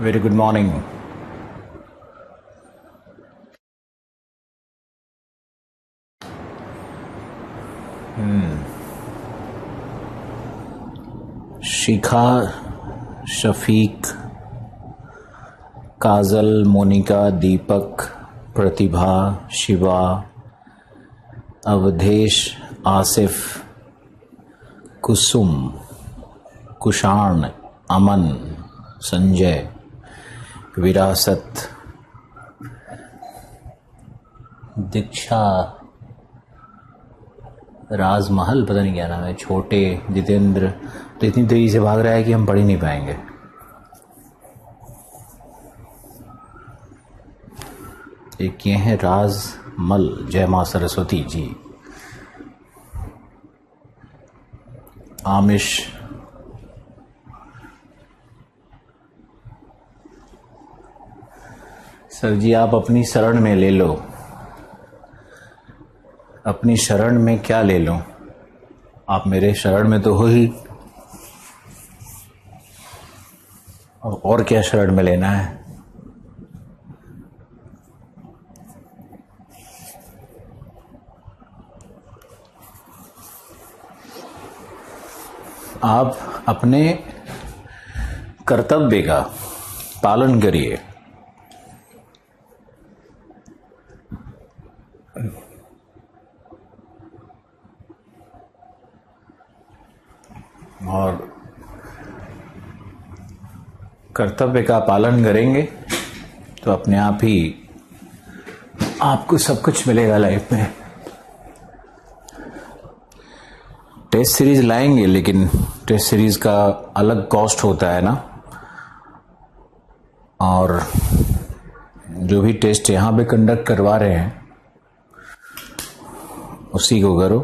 Very good morning. शिखा, शफीक, काजल, मोनिका, दीपक, प्रतिभा, शिवा, अवधेश, आसिफ, कुसुम, कुशाण, अमन, संजय, विरासत, दीक्षा, राजमहल, पता नहीं क्या नाम है, छोटे, जितेंद्र। तो इतनी तेजी से भाग रहा है कि हम पढ़ ही नहीं पाएंगे। एक ये है राजमल, जय मां सरस्वती जी। आमिश, सर जी आप अपनी शरण में ले लो। अपनी शरण में क्या ले लो? आप मेरे शरण में तो हो ही, और क्या शरण में लेना है? आप अपने कर्तव्य का पालन करिए। और कर्तव्य का पालन करेंगे तो अपने आप ही आपको सब कुछ मिलेगा लाइफ में। टेस्ट सीरीज लाएंगे, लेकिन टेस्ट सीरीज का अलग कॉस्ट होता है ना। और जो भी टेस्ट यहाँ पे कंडक्ट करवा रहे हैं उसी को करो।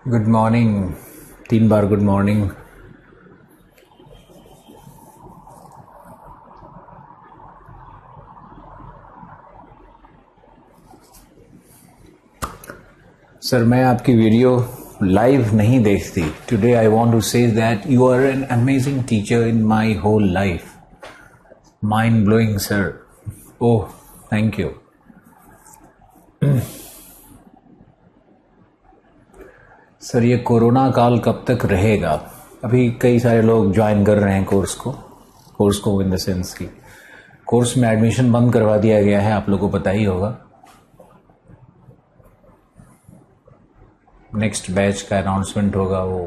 गुड मॉर्निंग, 3 बार गुड मॉर्निंग। सर मैं आपकी वीडियो लाइव नहीं देखती। Today I want to say that you are an amazing teacher in my whole life. Mind blowing sir. Oh thank you. Sir ये कोरोना काल कब तक रहेगा? अभी कई सारे लोग ज्वाइन कर रहे हैं कोर्स को इन द सेंस की कोर्स में एडमिशन बंद करवा दिया गया है, आप लोगों को पता ही होगा। नेक्स्ट बैच का अनाउंसमेंट होगा वो।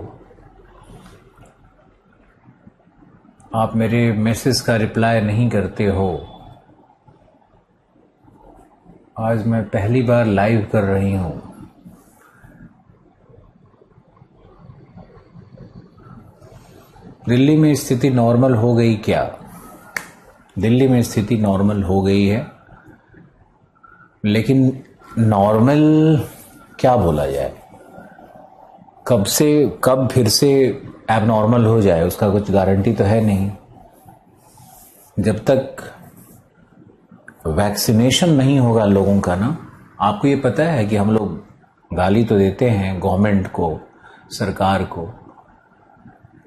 आप मेरे मैसेज का रिप्लाई नहीं करते हो। आज मैं पहली बार लाइव कर रही हूं। दिल्ली में स्थिति नॉर्मल हो गई क्या? दिल्ली में स्थिति नॉर्मल हो गई है, लेकिन नॉर्मल क्या बोला जाए? कब फिर से एबनॉर्मल हो जाए उसका कुछ गारंटी तो है नहीं। जब तक वैक्सीनेशन नहीं होगा लोगों का ना। आपको ये पता है कि हम लोग गाली तो देते हैं गवर्नमेंट को, सरकार को,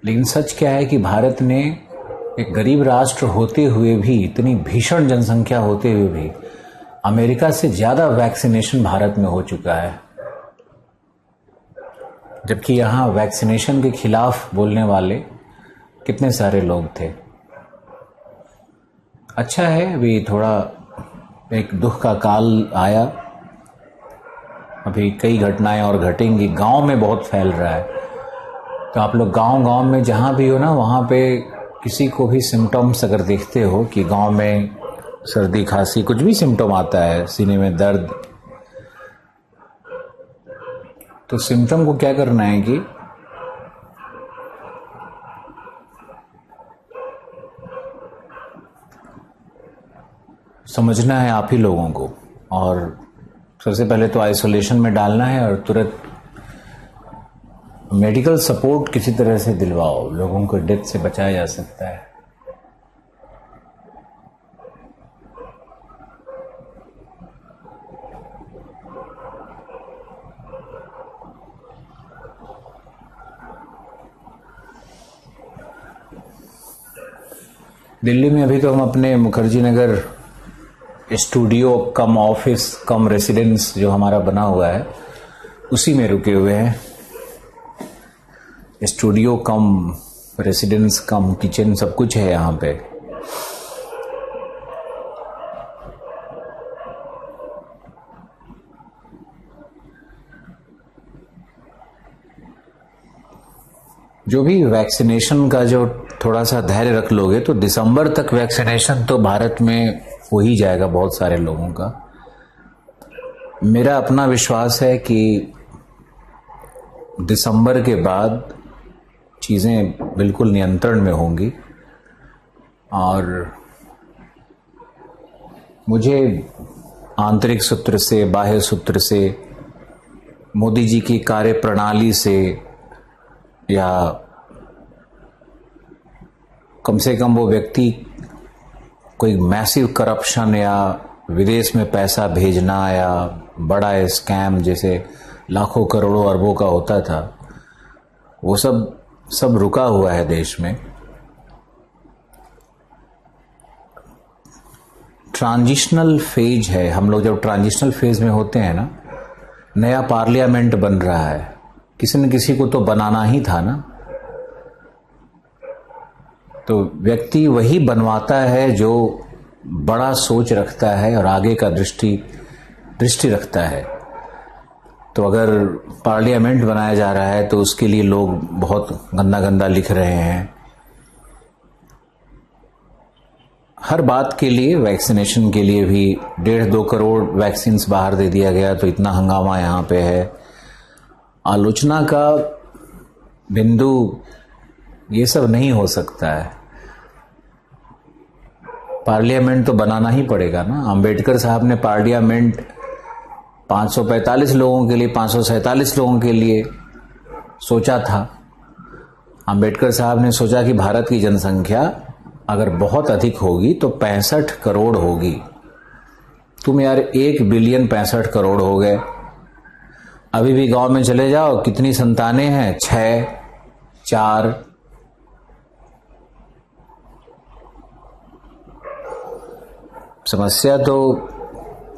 लेकिन सच क्या है कि भारत ने एक गरीब राष्ट्र होते हुए भी, इतनी भीषण जनसंख्या होते हुए भी, अमेरिका से ज्यादा वैक्सीनेशन भारत में हो चुका है। जबकि यहाँ वैक्सीनेशन के खिलाफ बोलने वाले कितने सारे लोग थे। अच्छा है अभी थोड़ा एक दुख का काल आया। अभी कई घटनाएं और घटेंगी। गांव में बहुत फैल रहा है, तो आप लोग गांव में जहां भी हो ना, वहां पे किसी को भी सिम्टम्स अगर देखते हो कि गांव में सर्दी खांसी कुछ भी सिम्टम आता है, सीने में दर्द, तो सिम्टम को क्या करना है कि समझना है आप ही लोगों को, और सबसे पहले तो आइसोलेशन में डालना है और तुरंत मेडिकल सपोर्ट किसी तरह से दिलवाओ। लोगों को डेथ से बचाया जा सकता है। दिल्ली में अभी तो हम अपने मुखर्जी नगर स्टूडियो कम ऑफिस कम रेसिडेंस जो हमारा बना हुआ है उसी में रुके हुए हैं। स्टूडियो कम रेसिडेंस कम किचन सब कुछ है यहाँ पे। जो भी वैक्सीनेशन का जो थोड़ा सा धैर्य रख लोगे तो दिसंबर तक वैक्सीनेशन तो भारत में हो ही जाएगा बहुत सारे लोगों का। मेरा अपना विश्वास है कि दिसंबर के बाद चीज़ें बिल्कुल नियंत्रण में होंगी। और मुझे आंतरिक सूत्र से बाह्य सूत्र से मोदी जी की कार्यप्रणाली से या कम से कम वो व्यक्ति कोई मैसिव करप्शन या विदेश में पैसा भेजना या बड़ा स्कैम जैसे लाखों करोड़ों अरबों का होता था वो सब रुका हुआ है देश में। ट्रांजिशनल फेज है। हम लोग जब ट्रांजिशनल फेज में होते हैं ना, नया पार्लियामेंट बन रहा है, किसी न किसी को तो बनाना ही था ना। तो व्यक्ति वही बनवाता है जो बड़ा सोच रखता है और आगे का दृष्टि रखता है। तो अगर पार्लियामेंट बनाया जा रहा है तो उसके लिए लोग बहुत गंदा गंदा लिख रहे हैं। हर बात के लिए, वैक्सीनेशन के लिए भी 1.5-2 करोड़ वैक्सीन बाहर दे दिया गया तो इतना हंगामा यहाँ पे है। आलोचना का बिंदु ये सब नहीं हो सकता है। पार्लियामेंट तो बनाना ही पड़ेगा ना। अंबेडकर साहब ने पार्लियामेंट 545 लोगों के लिए, 547 लोगों के लिए सोचा था। अंबेडकर साहब ने सोचा कि भारत की जनसंख्या अगर बहुत अधिक होगी तो 65 करोड़ होगी। तुम यार 1 बिलियन 65 करोड़ हो गए। अभी भी गांव में चले जाओ, कितनी संतानें हैं? 6, 4। समस्या तो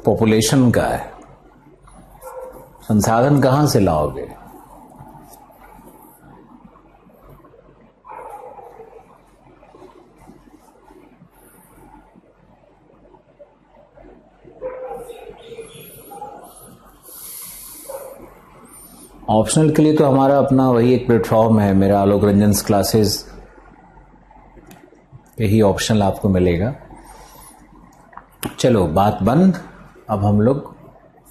पॉपुलेशन का है। संसाधन कहां से लाओगे? ऑप्शनल के लिए तो हमारा अपना वही एक प्लेटफॉर्म है, मेरा आलोक रंजन क्लासेस। यही ऑप्शनल आपको मिलेगा। चलो बात बंद। अब हम लोग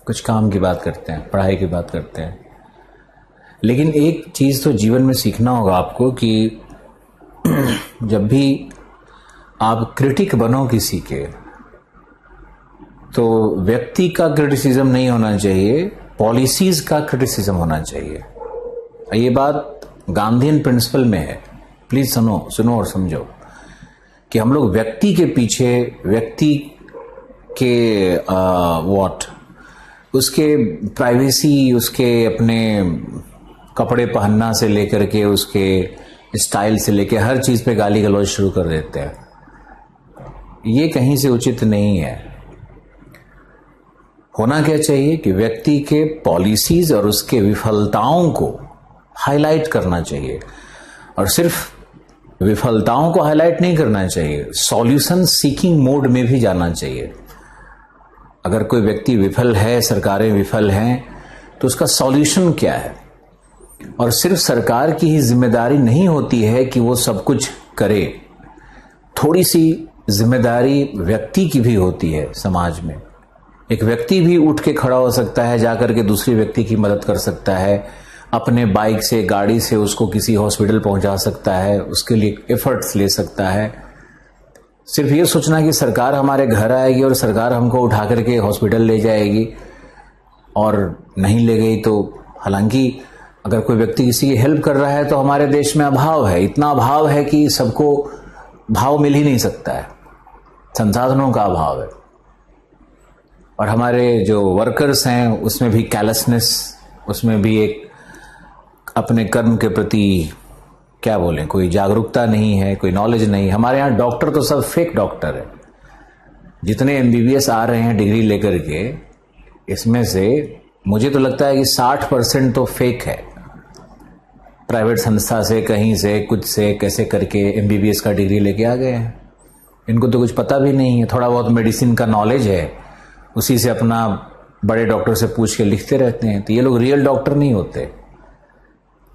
कुछ काम की बात करते हैं, पढ़ाई की बात करते हैं। लेकिन एक चीज तो जीवन में सीखना होगा आपको कि जब भी आप क्रिटिक बनो किसी के, तो व्यक्ति का क्रिटिसिज्म नहीं होना चाहिए, पॉलिसीज का क्रिटिसिज्म होना चाहिए। ये बात गांधीयन प्रिंसिपल में है। प्लीज सुनो और समझो कि हम लोग व्यक्ति के पीछे, व्यक्ति के उसके प्राइवेसी, उसके अपने कपड़े पहनना से लेकर के उसके स्टाइल से लेकर हर चीज पे गाली गलौज शुरू कर देते हैं। ये कहीं से उचित नहीं है। होना क्या चाहिए कि व्यक्ति के पॉलिसीज और उसके विफलताओं को हाईलाइट करना चाहिए। और सिर्फ विफलताओं को हाईलाइट नहीं करना चाहिए, सॉल्यूशन सीकिंग मोड में भी जाना चाहिए। अगर कोई व्यक्ति विफल है, सरकारें विफल हैं, तो उसका सॉल्यूशन क्या है? और सिर्फ सरकार की ही जिम्मेदारी नहीं होती है कि वो सब कुछ करे। थोड़ी सी जिम्मेदारी व्यक्ति की भी होती है समाज में। एक व्यक्ति भी उठ के खड़ा हो सकता है, जाकर के दूसरे व्यक्ति की मदद कर सकता है, अपने बाइक से, गाड़ी से उसको किसी हॉस्पिटल पहुंचा सकता है, उसके लिए एफर्ट्स ले सकता है। सिर्फ ये सोचना कि सरकार हमारे घर आएगी और सरकार हमको उठा करके हॉस्पिटल ले जाएगी और नहीं ले गई तो, हालांकि अगर कोई व्यक्ति किसी की हेल्प कर रहा है तो हमारे देश में अभाव है, इतना अभाव है कि सबको भाव मिल ही नहीं सकता है, संसाधनों का अभाव है। और हमारे जो वर्कर्स हैं उसमें भी कैलसनेस, उसमें भी एक अपने कर्म के प्रति क्या बोलें, कोई जागरूकता नहीं है, कोई नॉलेज नहीं। हमारे यहाँ डॉक्टर तो सब फेक डॉक्टर है। जितने एमबीबीएस आ रहे हैं डिग्री लेकर के, इसमें से मुझे तो लगता है कि 60% तो फेक है। प्राइवेट संस्था से, कहीं से, कुछ से कैसे करके एमबीबीएस का डिग्री लेके आ गए हैं। इनको तो कुछ पता भी नहीं है, थोड़ा बहुत मेडिसिन का नॉलेज है, उसी से अपना बड़े डॉक्टर से पूछ के लिखते रहते हैं। तो ये लोग रियल डॉक्टर नहीं होते।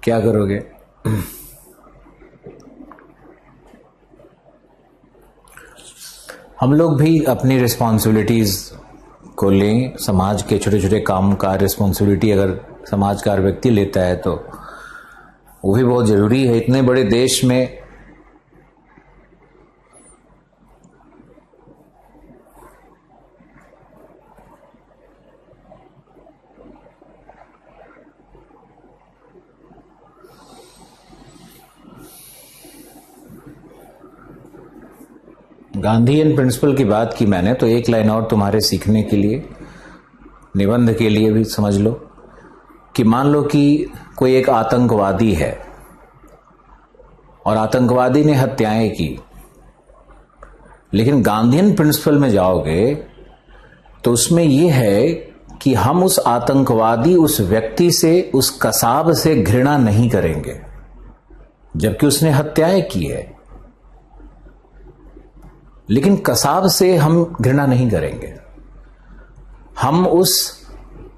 क्या करोगे? हम लोग भी अपनी रिस्पॉन्सिबिलिटीज को लें। समाज के छोटे छोटे काम का रिस्पॉन्सिबिलिटी अगर समाज का व्यक्ति लेता है तो वो भी बहुत जरूरी है। इतने बड़े देश में गांधीयन प्रिंसिपल की बात की मैंने, तो एक लाइन और तुम्हारे सीखने के लिए, निबंध के लिए भी समझ लो कि मान लो कि कोई एक आतंकवादी है और आतंकवादी ने हत्याएं की, लेकिन गांधीयन प्रिंसिपल में जाओगे तो उसमें यह है कि हम उस आतंकवादी, उस व्यक्ति से, उस कसाब से घृणा नहीं करेंगे जबकि उसने हत्याएं की है, लेकिन कसाब से हम घृणा नहीं करेंगे। हम उस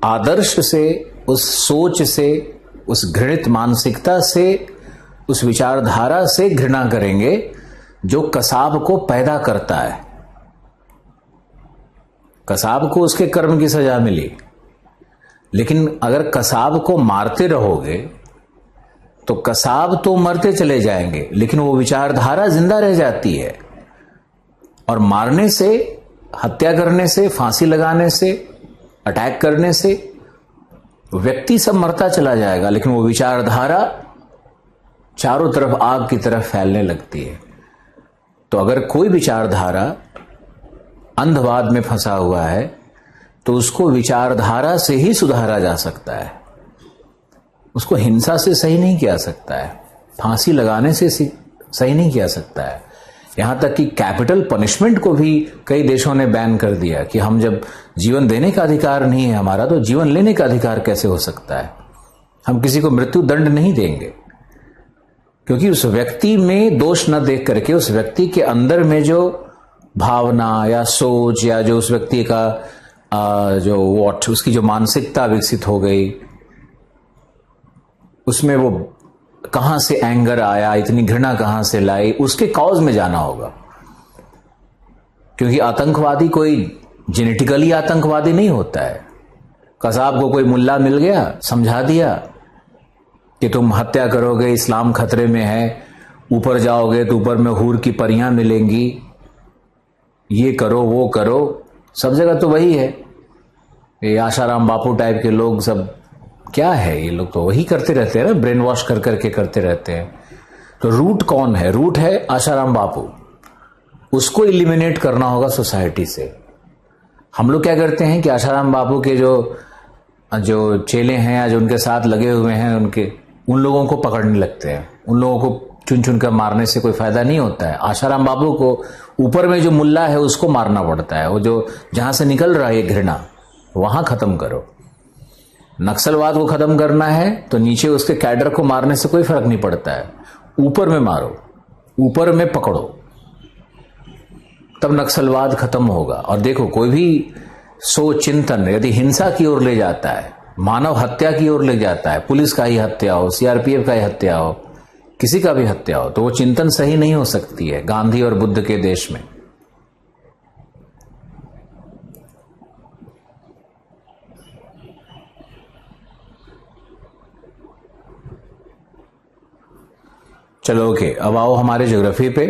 आदर्श से, उस सोच से, उस घृणित मानसिकता से, उस विचारधारा से घृणा करेंगे जो कसाब को पैदा करता है। कसाब को उसके कर्म की सजा मिली, लेकिन अगर कसाब को मारते रहोगे तो कसाब तो मरते चले जाएंगे, लेकिन वो विचारधारा जिंदा रह जाती है। और मारने से, हत्या करने से, फांसी लगाने से, अटैक करने से व्यक्ति सब मरता चला जाएगा, लेकिन वो विचारधारा चारों तरफ आग की तरफ फैलने लगती है। तो अगर कोई विचारधारा अंधवाद में फंसा हुआ है तो उसको विचारधारा से ही सुधारा जा सकता है, उसको हिंसा से सही नहीं किया सकता है, फांसी लगाने से सही नहीं किया सकता है। यहां तक कि कैपिटल पनिशमेंट को भी कई देशों ने बैन कर दिया कि हम जब जीवन देने का अधिकार नहीं है हमारा, तो जीवन लेने का अधिकार कैसे हो सकता है। हम किसी को मृत्यु दंड नहीं देंगे, क्योंकि उस व्यक्ति में दोष न देख करके, उस व्यक्ति के अंदर में जो भावना या सोच या जो उस व्यक्ति का उसकी जो मानसिकता विकसित हो गई, उसमें वो कहां से एंगर आया, इतनी घृणा कहां से लाई, उसके कॉज में जाना होगा। क्योंकि आतंकवादी कोई जेनेटिकली आतंकवादी नहीं होता है। कसाब को कोई मुल्ला मिल गया, समझा दिया कि तुम हत्या करोगे, इस्लाम खतरे में है, ऊपर जाओगे तो ऊपर में हूर की परियां मिलेंगी, ये करो वो करो। सब जगह तो वही है, ये आशाराम बापू टाइप के लोग सब क्या है, ये लोग तो वही करते रहते हैं ना, ब्रेन वॉश कर करके करते रहते हैं। तो रूट कौन है? रूट है आशाराम बापू। उसको इलिमिनेट करना होगा सोसाइटी से। हम लोग क्या करते हैं कि आशाराम बापू के जो चेले हैं या जो उनके साथ लगे हुए हैं, उन लोगों को पकड़ने लगते हैं। उन लोगों को चुन चुन कर मारने से कोई फायदा नहीं होता है। आशाराम बापू को ऊपर में जो मुल्ला है उसको मारना पड़ता है। वो जो जहां से निकल रहा है घृणा, वहां खत्म करो। नक्सलवाद को खत्म करना है तो नीचे उसके कैडर को मारने से कोई फर्क नहीं पड़ता है, ऊपर में मारो, ऊपर में पकड़ो, तब नक्सलवाद खत्म होगा। और देखो, कोई भी सोच चिंतन यदि हिंसा की ओर ले जाता है, मानव हत्या की ओर ले जाता है, पुलिस का ही हत्या हो, सीआरपीएफ का ही हत्या हो, किसी का भी हत्या हो, तो वो चिंतन सही नहीं हो सकती है गांधी और बुद्ध के देश में। चलो ओके, अब आओ हमारे ज्योग्राफी पे।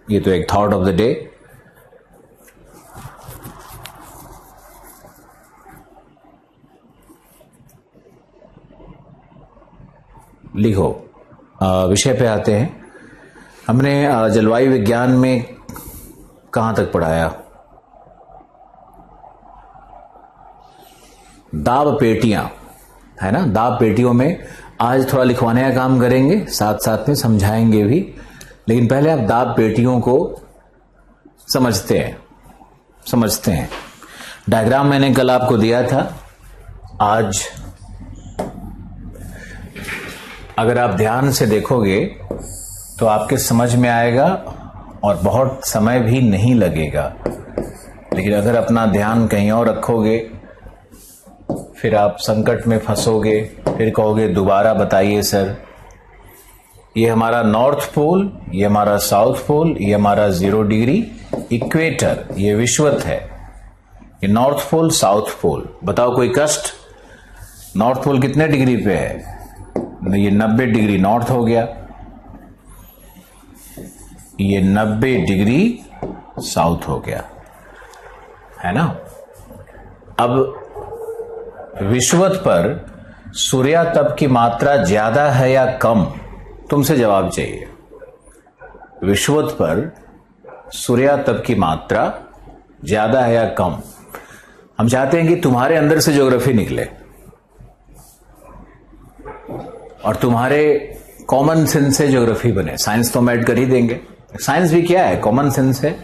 ये तो एक थॉट ऑफ द डे। लिखो, विषय पे आते हैं। हमने जलवायु विज्ञान में कहां तक पढ़ाया? दाब पेटियां, है ना। दाब पेटियों में आज थोड़ा लिखवाने का काम करेंगे, साथ साथ में समझाएंगे भी। लेकिन पहले आप दाब पेटियों को समझते हैं। डायग्राम मैंने कल आपको दिया था। आज अगर आप ध्यान से देखोगे तो आपके समझ में आएगा और बहुत समय भी नहीं लगेगा। लेकिन अगर अपना ध्यान कहीं और रखोगे फिर आप संकट में फंसोगे, फिर कहोगे दोबारा बताइए सर। ये हमारा नॉर्थ पोल, ये हमारा साउथ पोल, ये हमारा 0 डिग्री इक्वेटर, ये विषुवत है। ये नॉर्थ पोल, साउथ पोल। बताओ कोई कष्ट? नॉर्थ पोल कितने डिग्री पे है? ये 90 डिग्री नॉर्थ हो गया, ये 90 डिग्री साउथ हो गया, है ना। अब विषुवत पर सूर्यातप की मात्रा ज्यादा है या कम? तुमसे जवाब चाहिए। विषुवत पर सूर्यातप की मात्रा ज्यादा है या कम? हम चाहते हैं कि तुम्हारे अंदर से ज्योग्राफी निकले और तुम्हारे कॉमन सेंस से ज्योग्राफी बने। साइंस तो हम ऐड कर ही देंगे। साइंस भी क्या है? कॉमन सेंस है।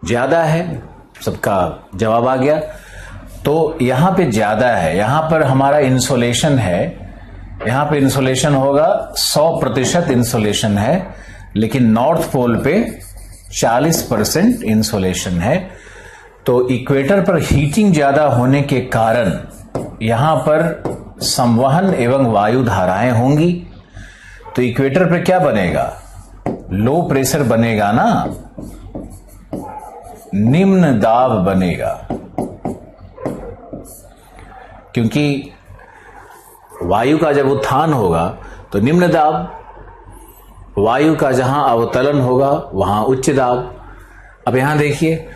ज्यादा है, सबका जवाब आ गया। तो यहां पे ज्यादा है, यहां पर हमारा इंसोलेशन है, यहां पे इंसोलेशन होगा 100% इंसोलेशन है। लेकिन नॉर्थ पोल पे 40% इंसोलेशन है। तो इक्वेटर पर हीटिंग ज्यादा होने के कारण यहां पर संवहन एवं वायु धाराएं होंगी। तो इक्वेटर पर क्या बनेगा? लो प्रेशर बनेगा ना, निम्न दाब बनेगा। क्योंकि वायु का जब उत्थान होगा तो निम्न दाब, वायु का जहां अवतलन होगा वहां उच्च दाब। अब यहां देखिए,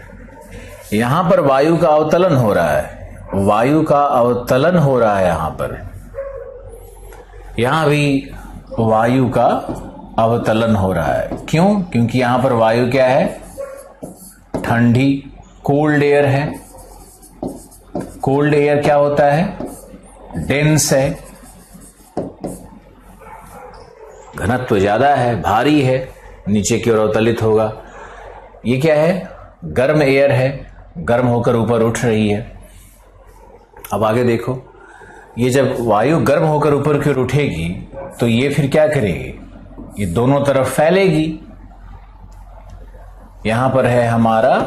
यहां पर वायु का अवतलन हो रहा है, वायु का अवतलन हो रहा है यहां पर। यहां भी वायु का अवतलन हो रहा है। क्यों? क्योंकि यहां पर वायु क्या है? ठंडी, कोल्ड एयर है। कोल्ड एयर क्या होता है? डेंस है, घनत्व ज्यादा है, भारी है, नीचे की ओर अवतलित होगा। ये क्या है? गर्म एयर है, गर्म होकर ऊपर उठ रही है। अब आगे देखो, ये जब वायु गर्म होकर ऊपर की ओर उठेगी तो ये फिर क्या करेगी? ये दोनों तरफ फैलेगी। यहां पर है हमारा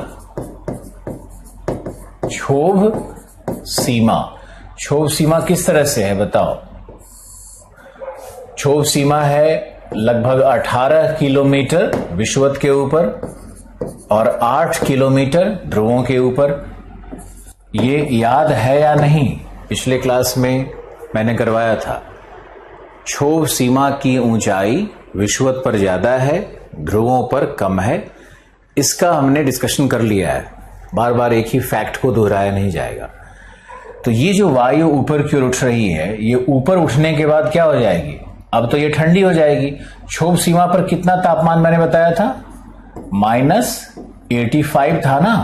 क्षोभ सीमा। क्षोभ सीमा किस तरह से है बताओ? क्षोभ सीमा है लगभग 18 किलोमीटर विषुवत के ऊपर और 8 किलोमीटर ध्रुवों के ऊपर। ये याद है या नहीं? पिछले क्लास में मैंने करवाया था। क्षोभ सीमा की ऊंचाई विषुवत पर ज्यादा है, ध्रुवों पर कम है। इसका हमने डिस्कशन कर लिया है, बार बार एक ही फैक्ट को दोहराया नहीं जाएगा। तो ये जो वायु ऊपर की ओर उठ रही है, ये ऊपर उठने के बाद क्या हो जाएगी? अब तो ये ठंडी हो जाएगी। क्षोभ सीमा पर कितना तापमान मैंने बताया था? -85 था ना।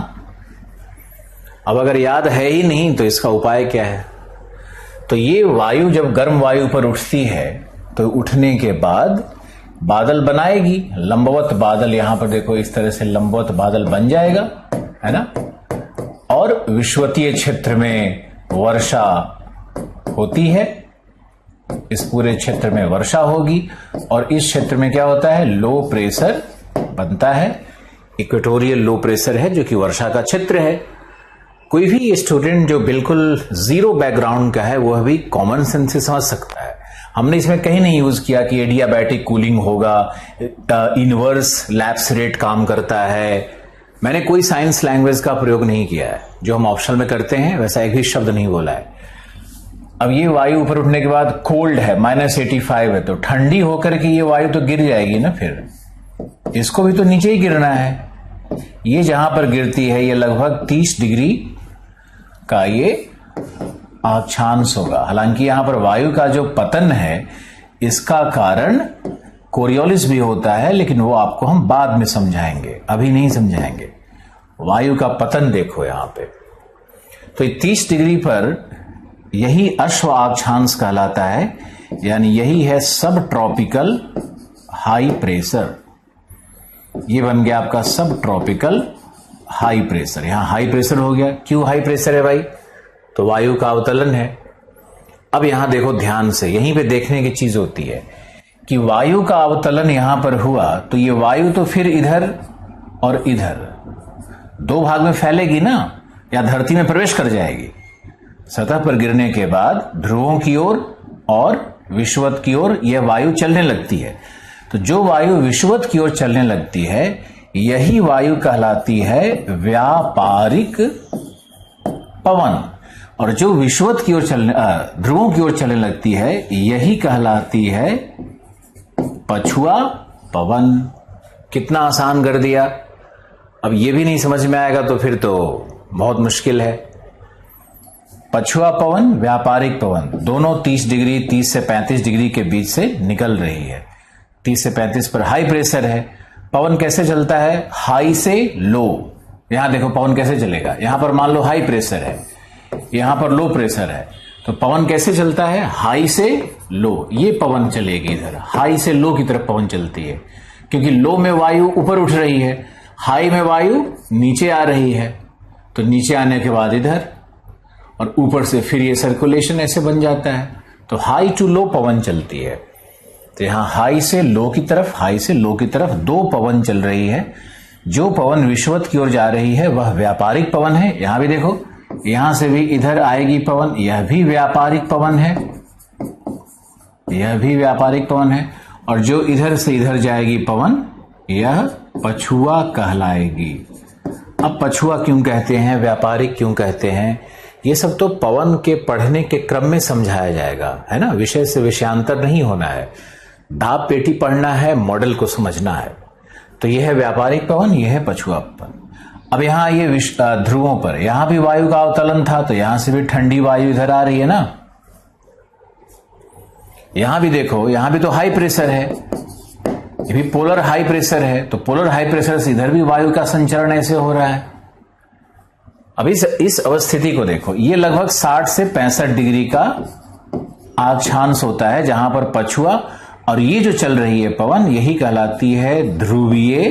अब अगर याद है ही नहीं तो इसका उपाय क्या है? तो ये वायु जब गर्म वायु पर उठती है तो उठने के बाद बादल बनाएगी, लंबवत बादल। यहां पर देखो, इस तरह से लंबवत बादल बन जाएगा, है ना। और विषुवतीय क्षेत्र में वर्षा होती है, इस पूरे क्षेत्र में वर्षा होगी। और इस क्षेत्र में क्या होता है? लो प्रेशर बनता है। इक्वेटोरियल लो प्रेशर है जो कि वर्षा का क्षेत्र है। कोई भी स्टूडेंट जो बिल्कुल जीरो बैकग्राउंड का है वह भी कॉमन सेंस से समझ सकता है। हमने इसमें कहीं नहीं यूज किया कि एडियाबैटिक कूलिंग होगा, इनवर्स लैप्स रेट काम करता है। मैंने कोई साइंस लैंग्वेज का प्रयोग नहीं किया है। जो हम ऑप्शनल में करते हैं वैसा एक भी शब्द नहीं बोला है। अब ये वायु ऊपर उठने के बाद कोल्ड है, -85 है, तो ठंडी होकर के ये वायु तो गिर जाएगी ना, फिर इसको भी तो नीचे ही गिरना है। ये जहां पर गिरती है ये लगभग 30 डिग्री का ये अक्षांश होगा। हालांकि यहां पर वायु का जो पतन है इसका कारण कोरियोलिस भी होता है, लेकिन वो आपको हम बाद में समझाएंगे, अभी नहीं समझाएंगे। वायु का पतन देखो यहां पे, तो 30 डिग्री पर यही अश्व अक्षांश कहलाता है, यानी यही है सब ट्रॉपिकल हाई प्रेशर। ये बन गया आपका सब ट्रॉपिकल हाई प्रेशर। यहां हाई प्रेशर हो गया। क्यों हाई प्रेशर है भाई? तो वायु का अवतलन है। अब यहां देखो ध्यान से, यहीं पे देखने की चीज होती है कि वायु का अवतलन यहां पर हुआ तो ये वायु तो फिर इधर और इधर दो भाग में फैलेगी ना, या धरती में प्रवेश कर जाएगी। सतह पर गिरने के बाद ध्रुवों की ओर और विषुवत की ओर यह वायु चलने लगती है। तो जो वायु विषुवत की ओर चलने लगती है यही वायु कहलाती है व्यापारिक पवन, और जो विषुवत की ओर चलने ध्रुवों की ओर चलने लगती है यही कहलाती है पछुआ पवन। कितना आसान कर दिया। अब ये भी नहीं समझ में आएगा तो फिर तो बहुत मुश्किल है। पछुआ पवन, व्यापारिक पवन, दोनों 30 डिग्री 30 से 35 डिग्री के बीच से निकल रही है। 30 से 35 पर हाई प्रेशर है। पवन कैसे चलता है? हाई से लो। यहां देखो पवन कैसे चलेगा। यहां पर मान लो हाई प्रेशर है, यहां पर लो प्रेशर है, तो पवन कैसे चलता है? हाई से लो। ये पवन चलेगी इधर, हाई से लो की तरफ पवन चलती है, क्योंकि लो में वायु ऊपर उठ रही है, हाई में वायु नीचे आ रही है। तो नीचे आने के बाद इधर, और ऊपर से फिर ये सर्कुलेशन ऐसे बन जाता है। तो हाई टू लो पवन चलती है। तो यहां हाई से लो की तरफ, हाई से लो की तरफ दो पवन चल रही है। जो पवन विषुवत की ओर जा रही है वह व्यापारिक पवन है। यहां भी देखो, यहां से भी इधर आएगी पवन, यह भी व्यापारिक पवन है, यह भी व्यापारिक पवन है। और जो इधर से इधर जाएगी पवन यह पछुआ कहलाएगी। अब पछुआ क्यों कहते हैं, व्यापारिक क्यों कहते हैं, ये सब तो पवन के पढ़ने के क्रम में समझाया जाएगा, है ना। विषय से विषयांतर नहीं होना है, दाब पेटी पढ़ना है, मॉडल को समझना है। तो यह है व्यापारिक पवन, यह है पछुआ पवन। अब यहां ये ध्रुवों पर यहां भी वायु का अवतलन था, तो यहां से भी ठंडी वायु इधर आ रही है ना। यहां भी देखो, यहां भी तो हाई प्रेशर है, ये भी पोलर हाई प्रेशर है, तो पोलर हाई प्रेशर से इधर भी वायु का संचरण ऐसे हो रहा है। अब इस अवस्थिति को देखो, ये लगभग 60 से 65 डिग्री का अक्षांश होता है जहां पर पछुआ, और ये जो चल रही है पवन यही कहलाती है ध्रुवीय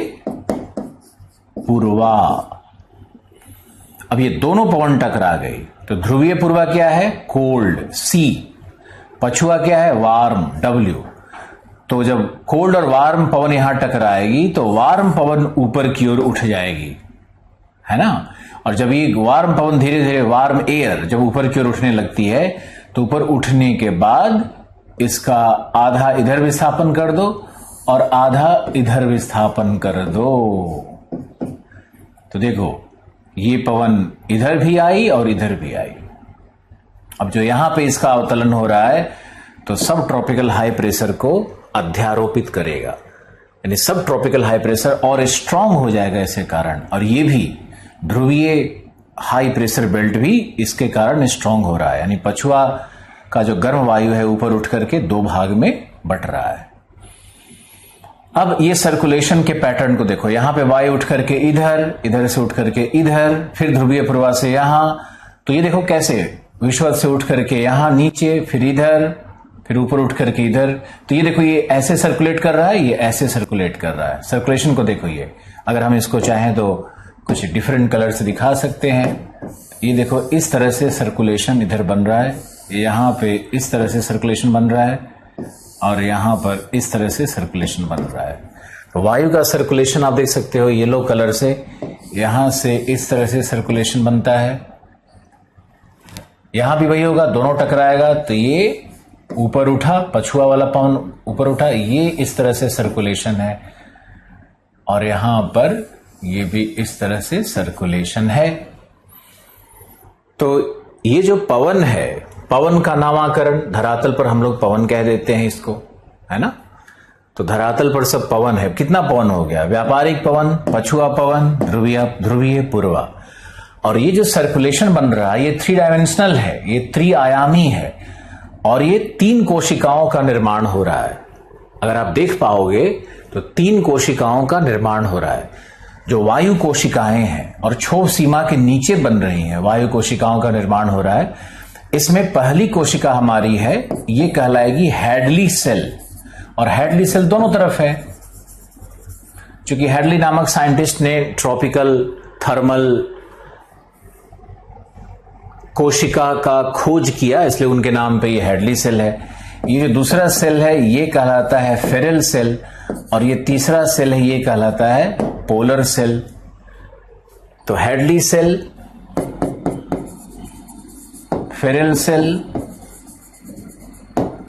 पूर्वा। अब ये दोनों पवन टकरा गई, तो ध्रुवीय पूर्वा क्या है? कोल्ड सी, पछुआ क्या है? Warm W. तो जब कोल्ड और वार्म पवन यहां टकराएगी तो वार्म पवन ऊपर की ओर उठ जाएगी, है ना। और जब ये वार्म पवन धीरे धीरे, वार्म एयर जब ऊपर की ओर उठने लगती है तो ऊपर उठने के बाद इसका आधा इधर विस्थापन कर दो और आधा इधर विस्थापन कर दो। तो देखो ये पवन इधर भी आई और इधर भी आई। अब जो यहां पे इसका अवतलन हो रहा है तो सब ट्रॉपिकल हाई प्रेशर को अध्यारोपित करेगा, यानी सब ट्रॉपिकल हाई प्रेशर और स्ट्रांग हो जाएगा इसके कारण। और ये भी ध्रुवीय हाई प्रेशर बेल्ट भी इसके कारण स्ट्रांग हो रहा है, यानी पछुआ का जो गर्म वायु है ऊपर उठ करके दो भाग में बट रहा है। अब ये सर्कुलेशन के पैटर्न को देखो, यहां पे वायु उठ करके इधर, इधर से उठ करके इधर, फिर ध्रुवीय पूर्वा से यहां। तो ये देखो कैसे विषुवत से उठ करके यहां नीचे, फिर इधर, फिर ऊपर उठ करके इधर। तो ये देखो ये ऐसे सर्कुलेट कर रहा है, ये ऐसे सर्कुलेट कर रहा है। सर्कुलेशन को देखो, ये अगर हम इसको चाहें तो कुछ डिफरेंट कलर से दिखा सकते हैं। ये देखो इस तरह से सर्कुलेशन इधर बन रहा है, यहां पे इस तरह से सर्कुलेशन बन रहा है, और यहां पर इस तरह से सर्कुलेशन बन रहा है। तो वायु का सर्कुलेशन आप देख सकते हो येलो कलर से, यहां से इस तरह से सर्कुलेशन बनता है, यहां भी वही होगा, दोनों टकराएगा तो ये ऊपर उठा, पछुआ वाला पवन ऊपर उठा, ये इस तरह से सर्कुलेशन है, और यहां पर ये भी इस तरह से सर्कुलेशन है। तो ये जो पवन है पवन का नामाकरण, धरातल पर हम लोग पवन कह देते हैं इसको, है ना। तो धरातल पर सब पवन है। कितना पवन हो गया? व्यापारिक पवन, पछुआ पवन, ध्रुवीय, पूर्वा। और ये जो सर्कुलेशन बन रहा है ये 3 डायमेंशनल है, ये त्रिआयामी है, और ये 3 कोशिकाओं का निर्माण हो रहा है। अगर आप देख पाओगे तो 3 कोशिकाओं का निर्माण हो रहा है। जो वायु कोशिकाएं हैं और क्षोभ सीमा के नीचे बन रही हैं, वायु कोशिकाओं का निर्माण हो रहा है। इसमें पहली कोशिका हमारी है, ये कहलाएगी हैडली सेल, और हैडली सेल दोनों तरफ है। क्योंकि हैडली नामक साइंटिस्ट ने ट्रॉपिकल थर्मल कोशिका का खोज किया, इसलिए उनके नाम पे ये हैडली सेल है। ये जो दूसरा सेल है ये कहलाता है फेरल सेल, और ये तीसरा सेल है ये कहलाता है पोलर सेल। तो हैडली सेल, फेरल सेल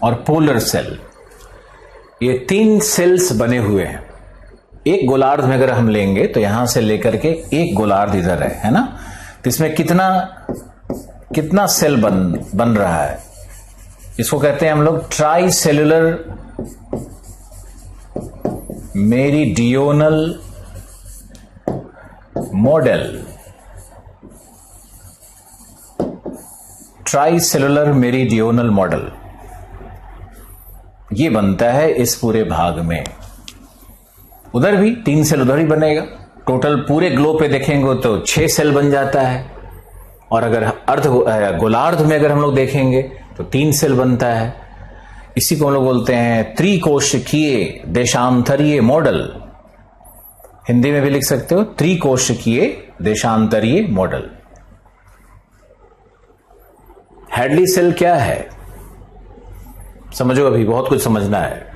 और पोलर सेल, ये 3 सेल्स बने हुए हैं। एक गोलार्ध में अगर हम लेंगे तो यहां से लेकर के एक गोलार्ध इधर है ना। तो इसमें कितना सेल बन रहा है? इसको कहते हैं हम लोग try cellular meridional model. Try cellular meridional model ये बनता है इस पूरे भाग में। उधर भी 3 सेल उधर ही बनेगा। टोटल पूरे ग्लोब पे देखेंगे तो 6 सेल बन जाता है, और अगर अर्ध गोलार्ध में अगर हम लोग देखेंगे तो 3 सेल बनता है। इसी को हम लोग बोलते हैं त्रिकोशिकीय देशांतरीय मॉडल। हिंदी में भी लिख सकते हो त्रिकोशिकीय देशांतरीय मॉडल। हैडली सेल क्या है समझो, अभी बहुत कुछ समझना है।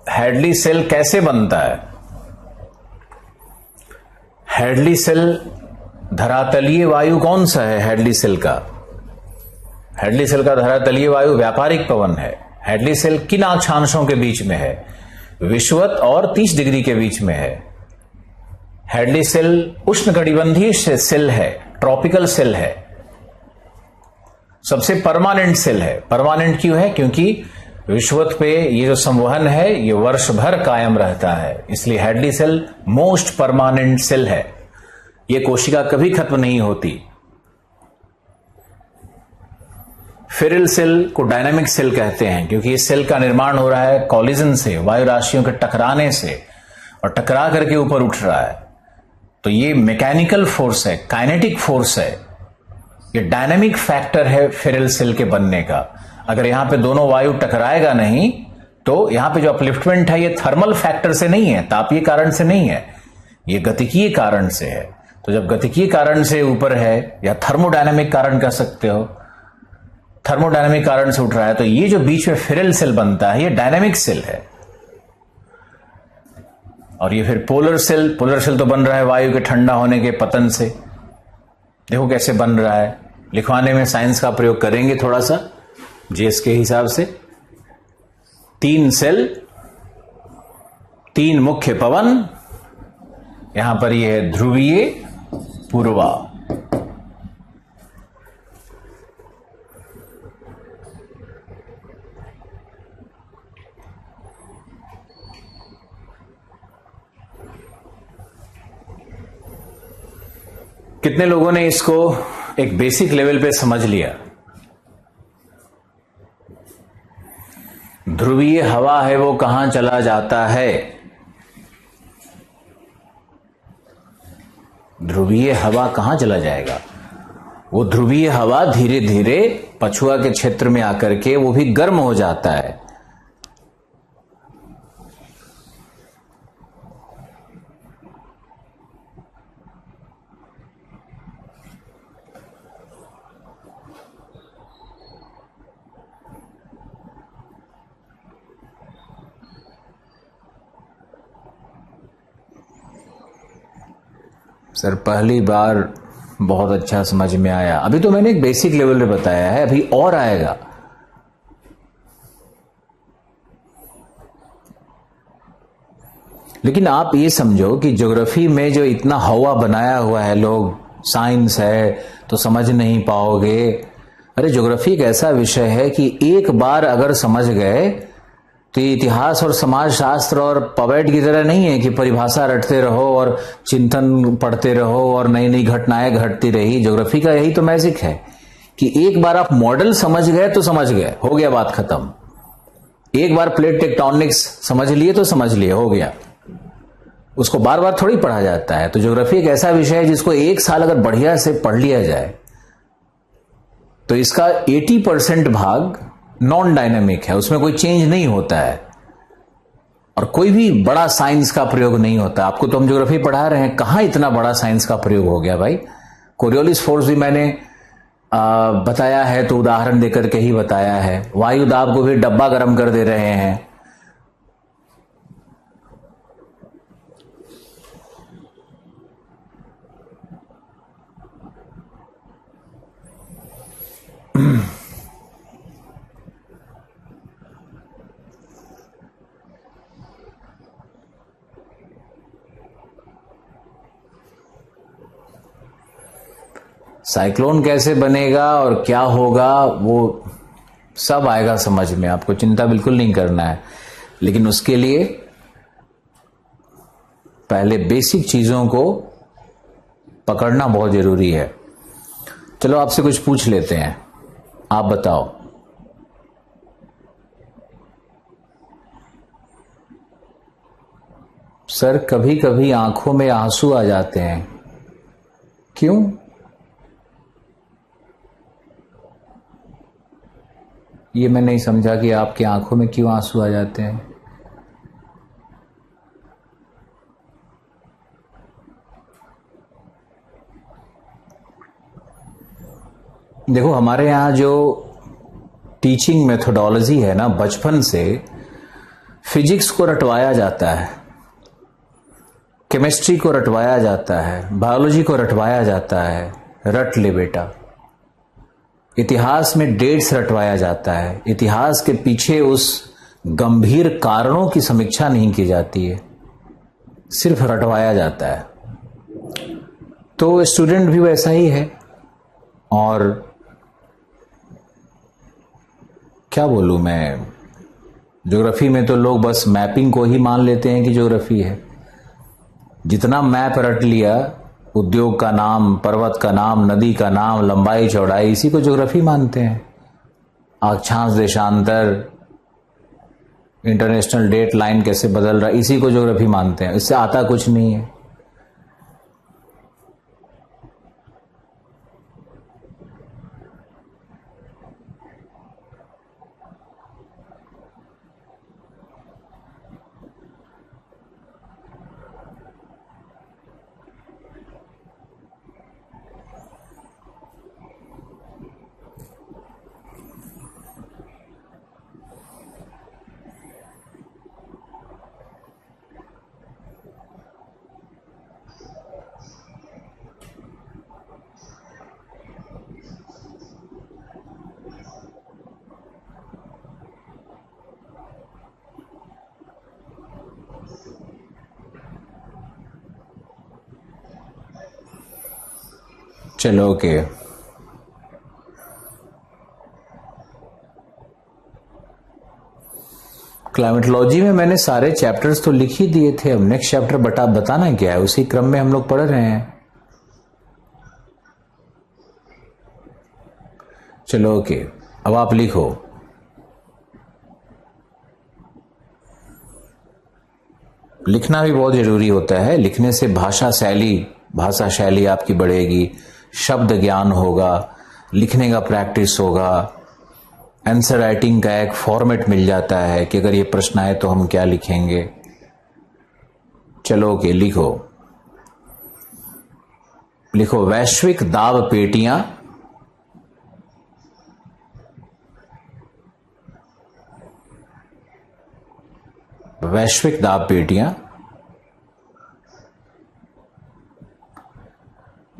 हैडली सेल कैसे बनता है? हैडली सेल धरातलीय वायु कौन सा है? हैडली सेल का धरातलीय वायु व्यापारिक पवन है। हैडली सेल किन अक्षांशों के बीच में है? विषुवत और 30 डिग्री के बीच में है। हैडली सेल उष्णकटिबंधीय सेल है, ट्रॉपिकल सेल है, सबसे परमानेंट सेल है। परमानेंट क्यों है? क्योंकि विषुवत पे ये जो संवहन है ये वर्ष भर कायम रहता है, इसलिए हैडली सेल मोस्ट परमानेंट सेल है। ये कोशिका कभी खत्म नहीं होती। फेरल सेल को डायनामिक सेल कहते हैं, क्योंकि इस सेल का निर्माण हो रहा है कॉलिजन से, वायु राशियों के टकराने से, और टकरा करके ऊपर उठ रहा है। तो ये मैकेनिकल फोर्स है, काइनेटिक फोर्स है, ये डायनामिक फैक्टर है फेरल सेल के बनने का। अगर यहां पे दोनों वायु टकराएगा नहीं तो यहां पे जो अपलिफ्टमेंट है ये थर्मल फैक्टर से नहीं है, तापीय कारण से नहीं है, ये गतिकीय कारण से है। तो जब गतिकीय कारण से ऊपर है, या थर्मोडायनामिक कारण कह सकते हो, थर्मोडायनामिक कारण से उठ रहा है, तो ये जो बीच में फेरल सेल बनता है ये डायनामिक सेल है। और ये फिर पोलर सेल तो बन रहा है वायु के ठंडा होने के पतन से। देखो कैसे बन रहा है। लिखवाने में साइंस का प्रयोग करेंगे थोड़ा सा जीएस के हिसाब से। 3 सेल, 3 मुख्य पवन, यहां पर यह है ध्रुवीय, पूर्वा। कितने लोगों ने इसको एक बेसिक लेवल पे समझ लिया? ध्रुवीय हवा है वो कहां चला जाता है? ध्रुवीय हवा कहां चला जाएगा? वो ध्रुवीय हवा धीरे धीरे पछुआ के क्षेत्र में आकर के वो भी गर्म हो जाता है। सर पहली बार बहुत अच्छा समझ में आया। अभी तो मैंने एक बेसिक लेवल पे बताया है, अभी और आएगा। लेकिन आप ये समझो कि ज्योग्राफी में जो इतना हवा बनाया हुआ है लोग, साइंस है तो समझ नहीं पाओगे। अरे ज्योग्राफी एक ऐसा विषय है कि एक बार अगर समझ गए तो ये इतिहास और समाज शास्त्र और पवेट की तरह नहीं है कि परिभाषा रटते रहो और चिंतन पढ़ते रहो और नई नई घटनाएं घटती रही। ज्योग्राफी का यही तो मैजिक है कि एक बार आप मॉडल समझ गए तो समझ गए, हो गया बात खत्म। एक बार प्लेट टेक्टोनिक्स समझ लिए तो समझ लिए, हो गया। उसको बार बार थोड़ी पढ़ा जाता है। तो ज्योग्राफी एक ऐसा विषय है जिसको एक साल अगर बढ़िया से पढ़ लिया जाए तो इसका 80% भाग नॉन डायनेमिक है, उसमें कोई चेंज नहीं होता है और कोई भी बड़ा साइंस का प्रयोग नहीं होता। आपको तो हम ज्योग्राफी पढ़ा रहे हैं, कहां इतना बड़ा साइंस का प्रयोग हो गया भाई। कोरियोलिस फोर्स भी मैंने बताया है तो उदाहरण देकर के ही बताया है। वायु दाब को भी डब्बा गर्म कर दे रहे हैं। साइक्लोन कैसे बनेगा और क्या होगा वो सब आएगा समझ में, आपको चिंता बिल्कुल नहीं करना है। लेकिन उसके लिए पहले बेसिक चीजों को पकड़ना बहुत जरूरी है। चलो आपसे कुछ पूछ लेते हैं, आप बताओ। सर कभी कभी आंखों में आंसू आ जाते हैं, क्यों? ये मैं नहीं समझा कि आपकी आंखों में क्यों आंसू आ जाते हैं। देखो हमारे यहां जो टीचिंग मेथोडोलॉजी है ना, बचपन से फिजिक्स को रटवाया जाता है, केमिस्ट्री को रटवाया जाता है, बायोलॉजी को रटवाया जाता है। रट ले बेटा। इतिहास में डेट्स रटवाया जाता है। इतिहास के पीछे उस गंभीर कारणों की समीक्षा नहीं की जाती है, सिर्फ रटवाया जाता है। तो स्टूडेंट भी वैसा ही है। और क्या बोलूं मैं, ज्योग्राफी में तो लोग बस मैपिंग को ही मान लेते हैं कि ज्योग्राफी है। जितना मैप रट लिया, उद्योग का नाम, पर्वत का नाम, नदी का नाम, लंबाई चौड़ाई, इसी को ज्योग्राफी मानते हैं। अक्षांश देशांतर, इंटरनेशनल डेट लाइन कैसे बदल रहा, इसी को ज्योग्राफी मानते हैं। इससे आता कुछ नहीं है। चलो ओके। क्लाइमेटोलॉजी में मैंने सारे चैप्टर्स तो लिख ही दिए थे। अब नेक्स्ट चैप्टर बताना क्या है, उसी क्रम में हम लोग पढ़ रहे हैं। चलो ओके, अब आप लिखो। लिखना भी बहुत जरूरी होता है। लिखने से भाषा शैली आपकी बढ़ेगी, शब्द ज्ञान होगा, लिखने का प्रैक्टिस होगा। आंसर राइटिंग का एक फॉर्मेट मिल जाता है कि अगर ये प्रश्न आए तो हम क्या लिखेंगे। चलो ओके, लिखो वैश्विक दाब पेटियां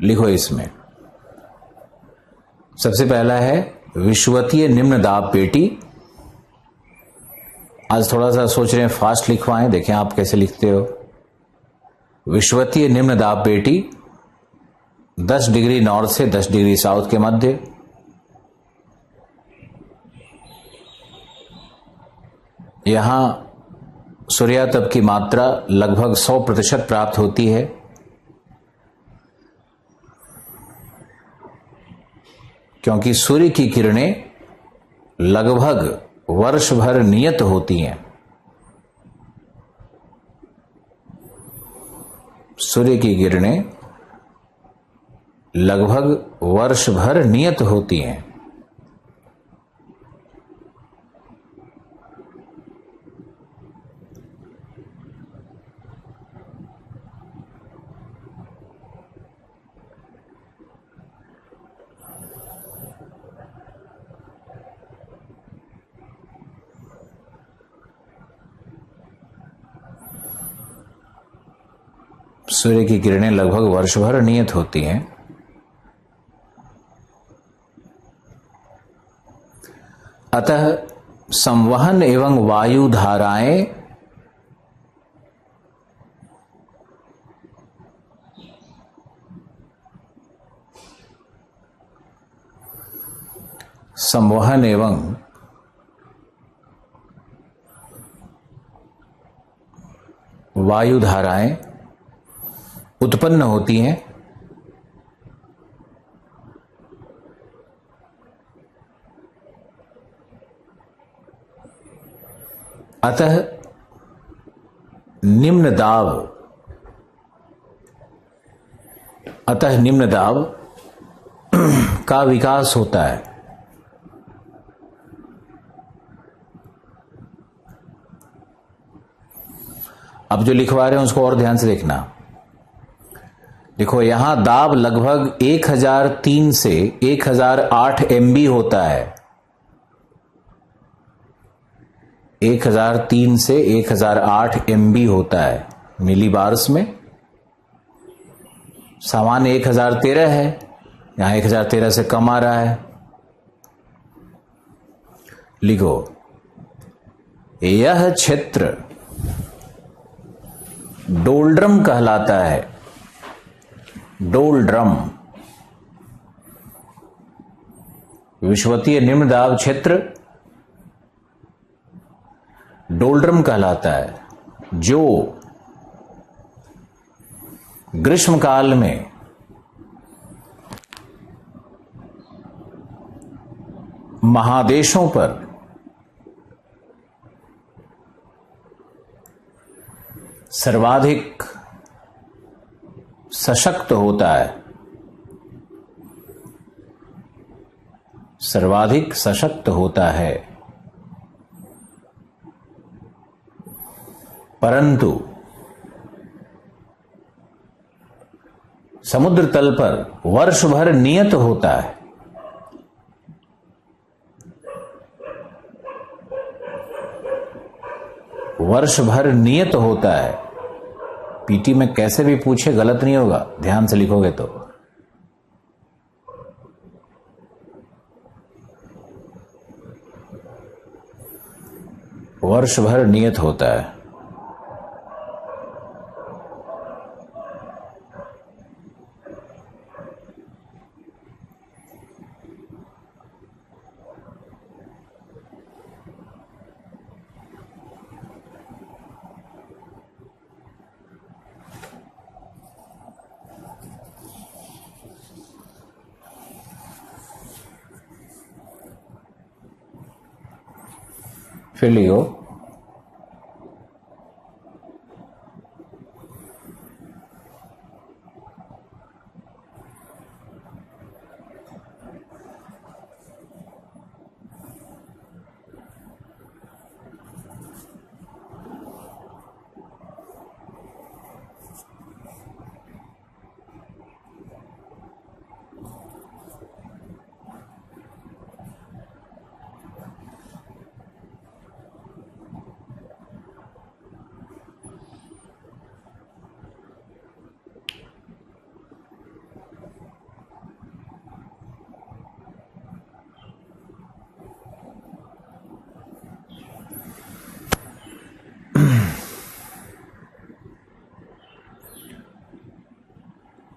लिखो। इसमें सबसे पहला है विश्ववीय निम्न दाब पेटी। आज थोड़ा सा सोच रहे हैं फास्ट लिखवाएं, देखें आप कैसे लिखते हो। विश्ववीय निम्न दाब पेटी 10 डिग्री नॉर्थ से 10 डिग्री साउथ के मध्य, यहां सूर्यातप की मात्रा लगभग 100% प्राप्त होती है। क्योंकि सूर्य की किरणें लगभग वर्ष भर नियत होती हैं। सूर्य की किरणें लगभग वर्ष भर नियत होती हैं। सूर्य की किरणें लगभग वर्ष भर नियत होती हैं। अतः संवहन एवं वायु धाराएं संवहन एवं वायु धाराएं उत्पन्न होती हैं। अतः निम्न दाब का विकास होता है। अब जो लिखवा रहे हैं उसको और ध्यान से देखना। देखो यहां दाब लगभग 1003 से 1008 MB होता है। 1003 से 1008 MB होता है मिली बार्स में। सामान्य 1013 है, यहां 1013 से कम आ रहा है। लिखो यह क्षेत्र डोल्ड्रम कहलाता है। डोल्ड्रम विषुवतीय निम्न दाब क्षेत्र डोल्ड्रम कहलाता है, जो ग्रीष्म काल में महादेशों पर सर्वाधिक सशक्त होता है। सर्वाधिक सशक्त होता है। परंतु समुद्र तल पर वर्ष भर नियत होता है। वर्ष भर नियत होता है। पीटी में कैसे भी पूछे गलत नहीं होगा, ध्यान से लिखोगे तो। वर्ष भर नियत होता है। फिर लियो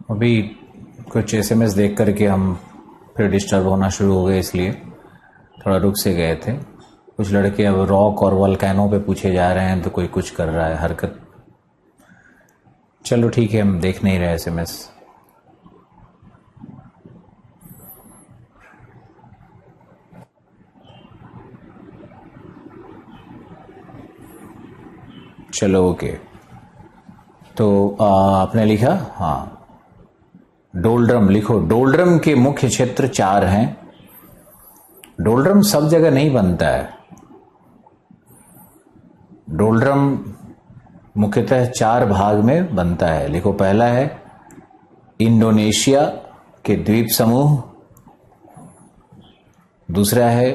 अभी कुछ SMS देख करके हम फिर डिस्टर्ब होना शुरू हो गए, इसलिए थोड़ा रुक से गए थे। कुछ लड़के अब रॉक और वोल्केनो पे पूछे जा रहे हैं, तो कोई कुछ कर रहा है हरकत। चलो ठीक है, हम देख नहीं रहे SMS। चलो ओके। तो आपने लिखा, हाँ डोलड्रम लिखो। डोलड्रम के मुख्य क्षेत्र 4 हैं। डोलड्रम सब जगह नहीं बनता है। डोलड्रम मुख्यतः 4 भाग में बनता है। लिखो, पहला है इंडोनेशिया के द्वीप समूह, दूसरा है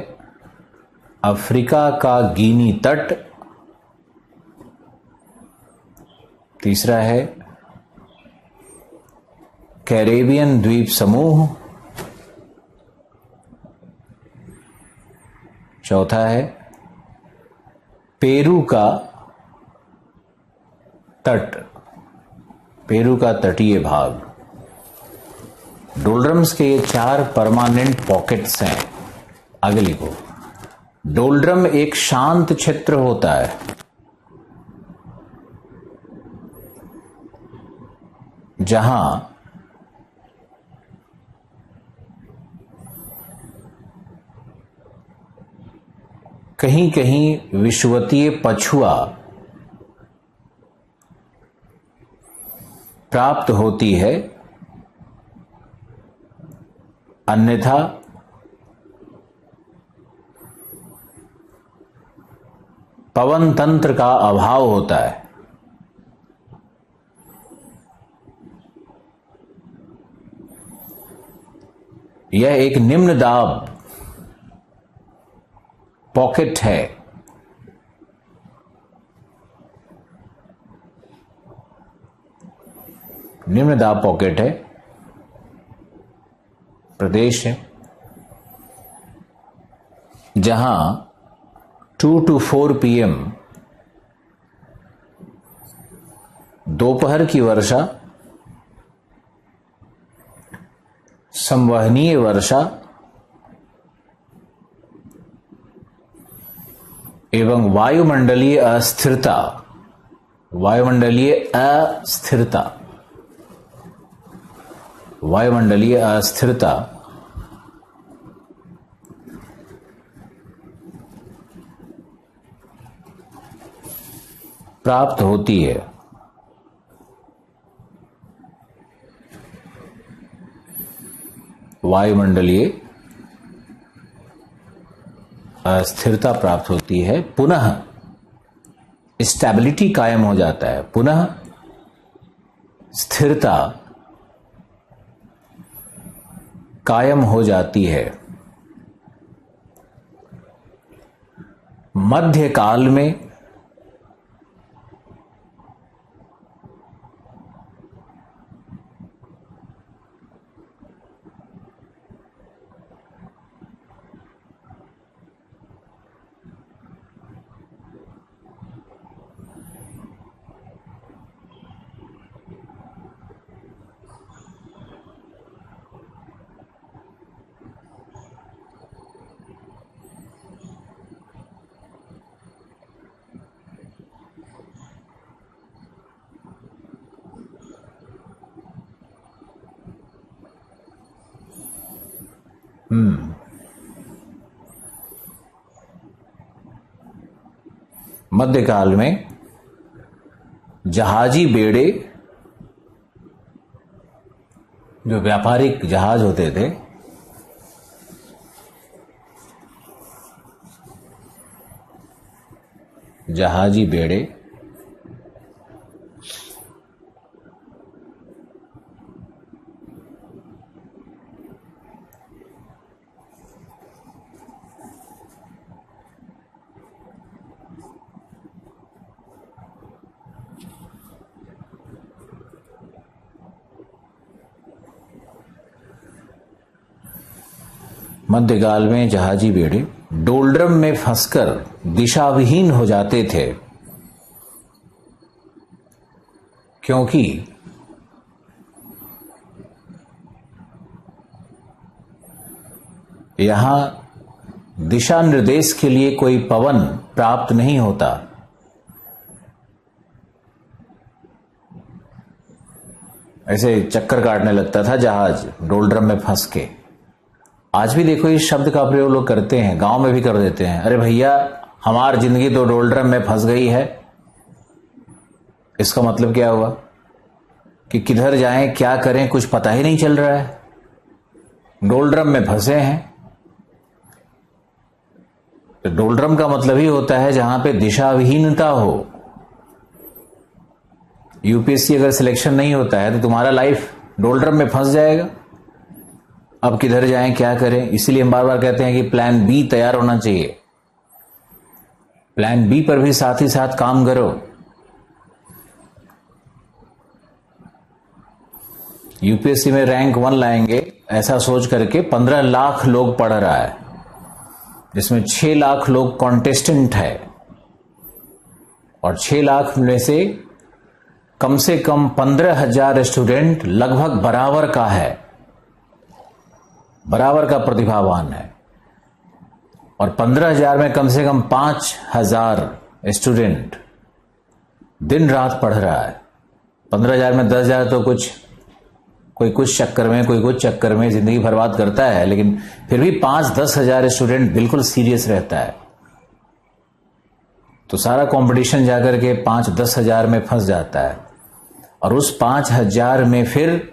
अफ्रीका का गिनी तट, तीसरा है कैरेबियन द्वीप समूह, चौथा है पेरू का तट, पेरू का तटीय भाग। डोलड्रम्स के ये 4 परमानेंट पॉकेट्स हैं। आगे लिखो, डोलड्रम एक शांत क्षेत्र होता है जहां कहीं कहीं विषुवतीय पछुआ प्राप्त होती है, अन्यथा पवन तंत्र का अभाव होता है। यह एक निम्न दाब पॉकेट है। निम्न दाब पॉकेट है, प्रदेश है, जहां 2 to 4 PM दोपहर की वर्षा, संवहनीय वर्षा एवं वायुमंडलीय अस्थिरता प्राप्त होती है। वायुमंडलीय अस्थिरता प्राप्त होती है, पुनः स्टेबिलिटी कायम हो जाता है, पुनः स्थिरता कायम हो जाती है। मध्यकाल में मध्यकाल में जहाजी बेड़े, जो व्यापारिक जहाज होते थे, जहाजी बेड़े मध्यकाल में जहाजी बेड़े डोलड्रम में फंसकर दिशाविहीन हो जाते थे, क्योंकि यहां दिशा निर्देश के लिए कोई पवन प्राप्त नहीं होता। ऐसे चक्कर काटने लगता था जहाज डोलड्रम में फंस के। आज भी देखो इस शब्द का प्रयोग लोग करते हैं, गांव में भी कर देते हैं। अरे भैया, हमारी जिंदगी तो डोलड्रम में फंस गई है। इसका मतलब क्या हुआ कि किधर जाएं, क्या करें, कुछ पता ही नहीं चल रहा है, डोलड्रम में फंसे हैं। तो डोलड्रम का मतलब ही होता है जहां पे दिशा विहीनता हो। यूपीएससी अगर सिलेक्शन नहीं होता है तो तुम्हारा लाइफ डोलड्रम में फंस जाएगा। अब किधर जाएं, क्या करें, इसीलिए हम बार बार कहते हैं कि प्लान बी तैयार होना चाहिए। प्लान बी पर भी साथ ही साथ काम करो। यूपीएससी में रैंक 1 लाएंगे ऐसा सोच करके 15 लाख लोग पढ़ रहा है, जिसमें 6 लाख लोग कॉन्टेस्टेंट है, और 6 लाख में से कम 15,000 स्टूडेंट लगभग बराबर का है, बराबर का प्रतिभावान है, और 15,000 में कम से कम 5,000 स्टूडेंट दिन रात पढ़ रहा है। 15,000 में 10,000 तो कोई कुछ चक्कर में, कोई कुछ चक्कर में जिंदगी बर्बाद करता है, लेकिन फिर भी 5-10 हजार स्टूडेंट बिल्कुल सीरियस रहता है। तो सारा कंपटीशन जाकर के 5-10 हजार में फंस जाता है, और उस 5,000 में फिर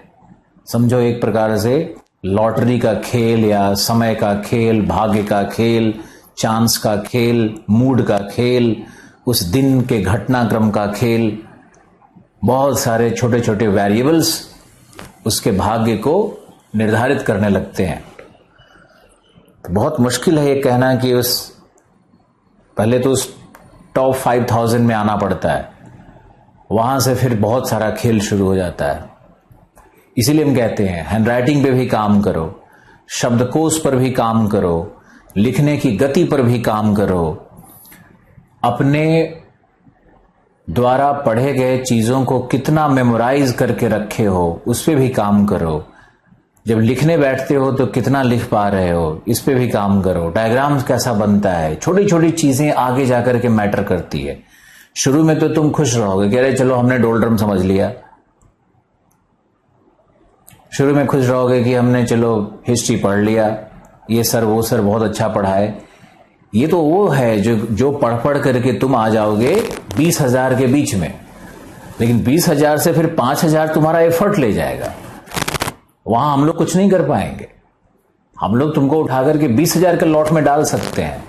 समझो एक प्रकार से लॉटरी का खेल या समय का खेल, भाग्य का खेल, चांस का खेल, मूड का खेल, उस दिन के घटनाक्रम का खेल, बहुत सारे छोटे छोटे वेरिएबल्स उसके भाग्य को निर्धारित करने लगते हैं। तो बहुत मुश्किल है ये कहना कि पहले तो उस टॉप 5,000 में आना पड़ता है, वहां से फिर बहुत सारा खेल शुरू हो जाता है। इसीलिए हम कहते हैं हैंडराइटिंग पे भी काम करो, शब्दकोश पर भी काम करो, लिखने की गति पर भी काम करो, अपने द्वारा पढ़े गए चीजों को कितना मेमोराइज करके रखे हो उस पे भी काम करो। जब लिखने बैठते हो तो कितना लिख पा रहे हो इस पे भी काम करो। डायग्राम कैसा बनता है, छोटी छोटी चीजें आगे जाकर के मैटर करती है। शुरू में तो तुम खुश रहोगे कि अरे चलो हमने डोलड्रम समझ लिया, शुरू में खुश रहोगे कि हमने चलो हिस्ट्री पढ़ लिया, ये सर वो सर बहुत अच्छा पढ़ाए। ये तो वो है जो पढ़ पढ़ करके तुम आ जाओगे 20,000 के बीच में, लेकिन 20,000 से फिर 5,000 तुम्हारा एफर्ट ले जाएगा, वहां हम लोग कुछ नहीं कर पाएंगे। हम लोग तुमको उठा करके 20,000 के लॉट में डाल सकते हैं,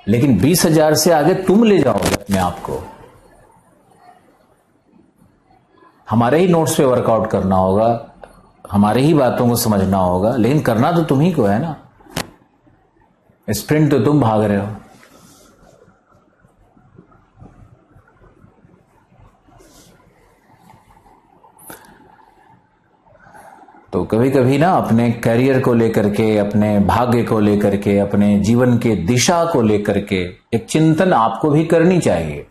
लेकिन 20,000 से आगे तुम ले जाओगे अपने आप को। हमारे ही नोट्स पे वर्कआउट करना होगा, हमारे ही बातों को समझना होगा, लेकिन करना तो तुम ही को है ना। स्प्रिंट तो तुम भाग रहे हो। तो कभी कभी ना अपने करियर को लेकर के, अपने भाग्य को लेकर के, अपने जीवन के दिशा को लेकर के एक चिंतन आपको भी करनी चाहिए।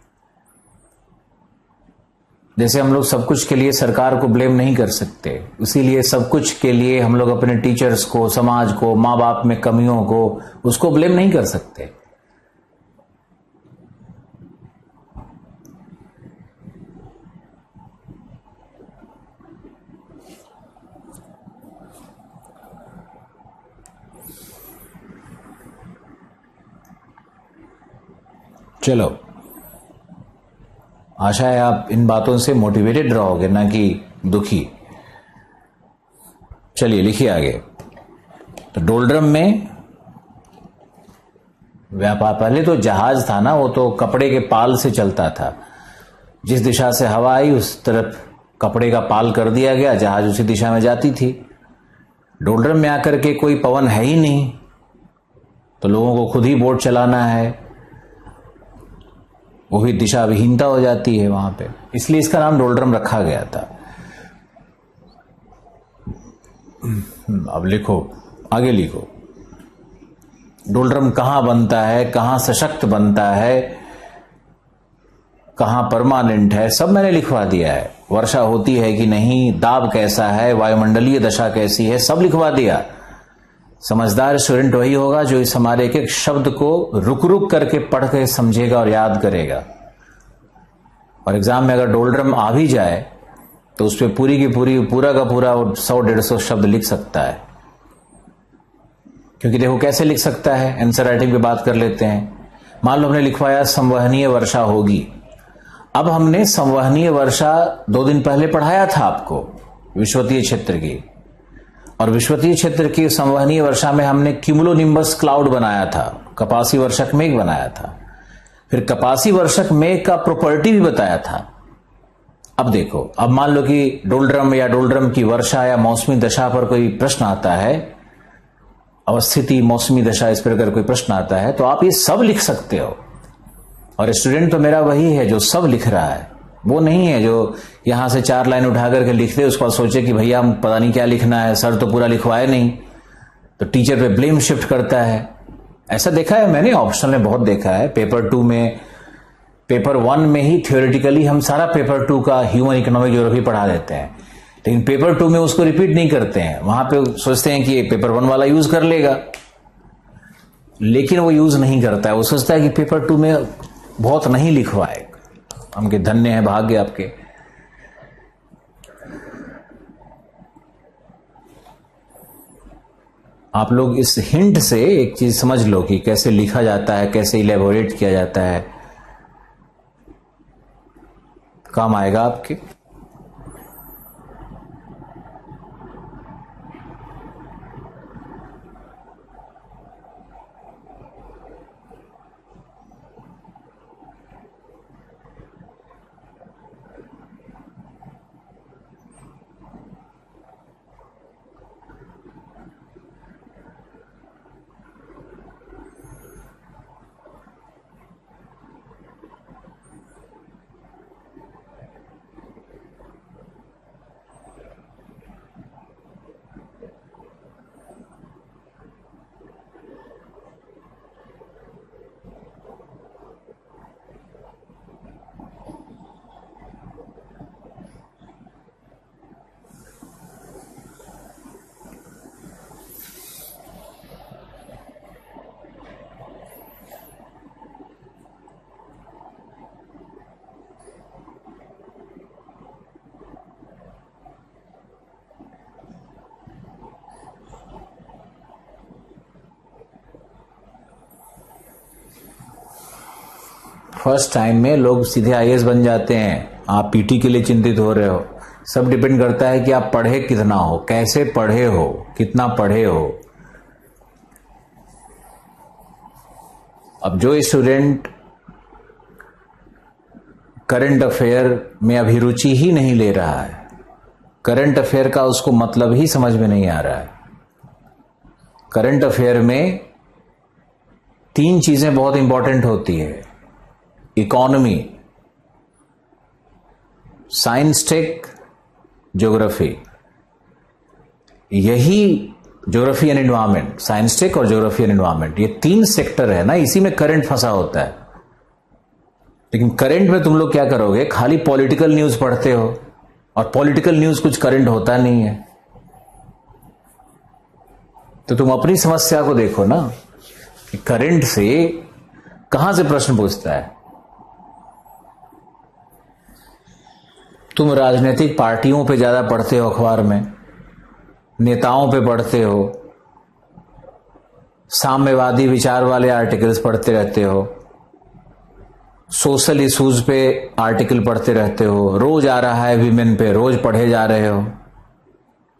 जैसे हम लोग सब कुछ के लिए सरकार को ब्लेम नहीं कर सकते, इसीलिए सब कुछ के लिए हम लोग अपने टीचर्स को, समाज को, माँ बाप में कमियों को, उसको ब्लेम नहीं कर सकते। चलो, आशा है आप इन बातों से मोटिवेटेड रहोगे, ना कि दुखी। चलिए लिखिए आगे। तो डोलड्रम में व्यापार, पहले तो जहाज था ना, वो तो कपड़े के पाल से चलता था। जिस दिशा से हवा आई उस तरफ कपड़े का पाल कर दिया गया, जहाज उसी दिशा में जाती थी। डोलड्रम में आकर के कोई पवन है ही नहीं, तो लोगों को खुद ही बोट चलाना है, वो भी दिशा विहीनता हो जाती है वहां पे, इसलिए इसका नाम डोलड्रम रखा गया था। अब लिखो, आगे लिखो। डोलड्रम कहां बनता है, कहां सशक्त बनता है, कहां परमानेंट है, सब मैंने लिखवा दिया है। वर्षा होती है कि नहीं, दाब कैसा है, वायुमंडलीय दशा कैसी है, सब लिखवा दिया। समझदार स्टूडेंट वही होगा जो इस हमारे एक एक शब्द को रुक रुक करके पढ़ के समझेगा और याद करेगा। और एग्जाम में अगर डोलड्रम आ भी जाए तो उस पर पूरी की पूरी पूरा का पूरा 100-150 शब्द लिख सकता है। क्योंकि देखो कैसे लिख सकता है, आंसर राइटिंग पे बात कर लेते हैं। मान लो हमने लिखवाया संवहनीय वर्षा होगी। अब हमने संवहनीय वर्षा 2 दिन पहले पढ़ाया था आपको विश्वतीय क्षेत्र की, और विश्वतीय क्षेत्र की संवहनीय वर्षा में हमने क्यूमुलोनिम्बस क्लाउड बनाया था, कपासी वर्षक मेघ बनाया था, फिर कपासी वर्षक मेघ का प्रॉपर्टी भी बताया था। अब देखो, अब मान लो कि डोलड्रम या डोलड्रम की वर्षा या मौसमी दशा पर कोई प्रश्न आता है, अवस्थिति मौसमी दशा इस पर अगर कोई प्रश्न आता है तो आप ये सब लिख सकते हो। और स्टूडेंट तो मेरा वही है जो सब लिख रहा है, वो नहीं है जो यहां से 4 लाइन उठा करके लिख दे, उसके बाद सोचे कि भैया हम पता नहीं क्या लिखना है, सर तो पूरा लिखवाए नहीं, तो टीचर पे ब्लेम शिफ्ट करता है। ऐसा देखा है मैंने, ऑप्शनल में बहुत देखा है। पेपर 2 में, पेपर 1 में ही थियोरेटिकली हम सारा पेपर 2 का ह्यूमन इकोनॉमिक ज्योग्राफी पढ़ा देते हैं, लेकिन पेपर 2 में उसको रिपीट नहीं करते हैं। वहां पे सोचते हैं कि ये पेपर 1 वाला यूज कर लेगा, लेकिन वो यूज नहीं करता है। वो सोचता है कि पेपर 2 में बहुत नहीं लिखवाए। हमके धन्य है, भाग्य आपके। आप लोग इस हिंट से एक चीज समझ लो कि कैसे लिखा जाता है, कैसे इलेबोरेट किया जाता है, काम आएगा आपके। फर्स्ट टाइम में लोग सीधे आईएएस बन जाते हैं, आप पीटी के लिए चिंतित हो रहे हो। सब डिपेंड करता है कि आप पढ़े कितना हो, कैसे पढ़े हो, कितना पढ़े हो। अब जो स्टूडेंट करंट अफेयर में अभिरुचि ही नहीं ले रहा है, करंट अफेयर का उसको मतलब ही समझ में नहीं आ रहा है। करंट अफेयर में 3 चीजें बहुत इंपॉर्टेंट होती है: इकोनॉमी, साइंस टेक, ज्योग्राफी। यही geography and environment, science tech और ज्योग्राफी एंड एनवायरमेंट, ये 3 सेक्टर है ना, इसी में करंट फंसा होता है। लेकिन करंट में तुम लोग क्या करोगे, खाली पॉलिटिकल न्यूज पढ़ते हो, और पॉलिटिकल न्यूज कुछ करंट होता नहीं है। तो तुम अपनी समस्या को देखो ना कि करंट से कहां से प्रश्न पूछता है। तुम राजनीतिक पार्टियों पे ज्यादा पढ़ते हो, अखबार में नेताओं पे पढ़ते हो, साम्यवादी विचार वाले आर्टिकल्स पढ़ते रहते हो, सोशल इश्यूज पे आर्टिकल पढ़ते रहते हो। रोज आ रहा है विमेन पे, रोज पढ़े जा रहे हो।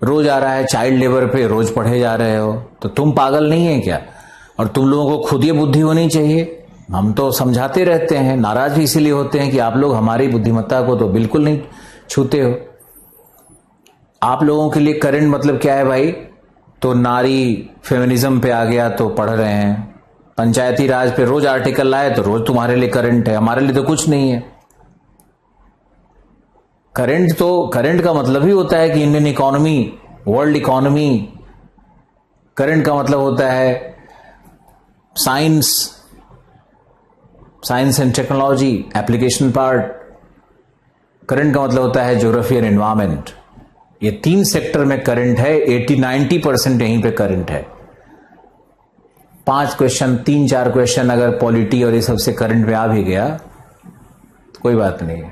रोज आ रहा है चाइल्ड लेबर पे, रोज पढ़े जा रहे हो। तो तुम पागल नहीं है क्या? और तुम लोगों को खुद ये बुद्धि होनी चाहिए। हम तो समझाते रहते हैं, नाराज भी इसीलिए होते हैं कि आप लोग हमारी बुद्धिमत्ता को तो बिल्कुल नहीं छूते हो। आप लोगों के लिए करंट मतलब क्या है भाई? तो नारी फेमिनिज्म पे आ गया तो पढ़ रहे हैं, पंचायती राज पे रोज आर्टिकल लाए तो रोज तुम्हारे लिए करंट है, हमारे लिए तो कुछ नहीं है। करंट का मतलब ही होता है कि Indian economy, world economy. Current का मतलब होता है science and technology, application part. Current का मतलब होता है ज्योग्राफी एंड एनवायरमेंट। ये 3 सेक्टर में करंट है, 80-90% यहीं पे करंट है। 5 क्वेश्चन 3-4 क्वेश्चन अगर पॉलिटी और ये सबसे करंट में आ भी गया तो कोई बात नहीं,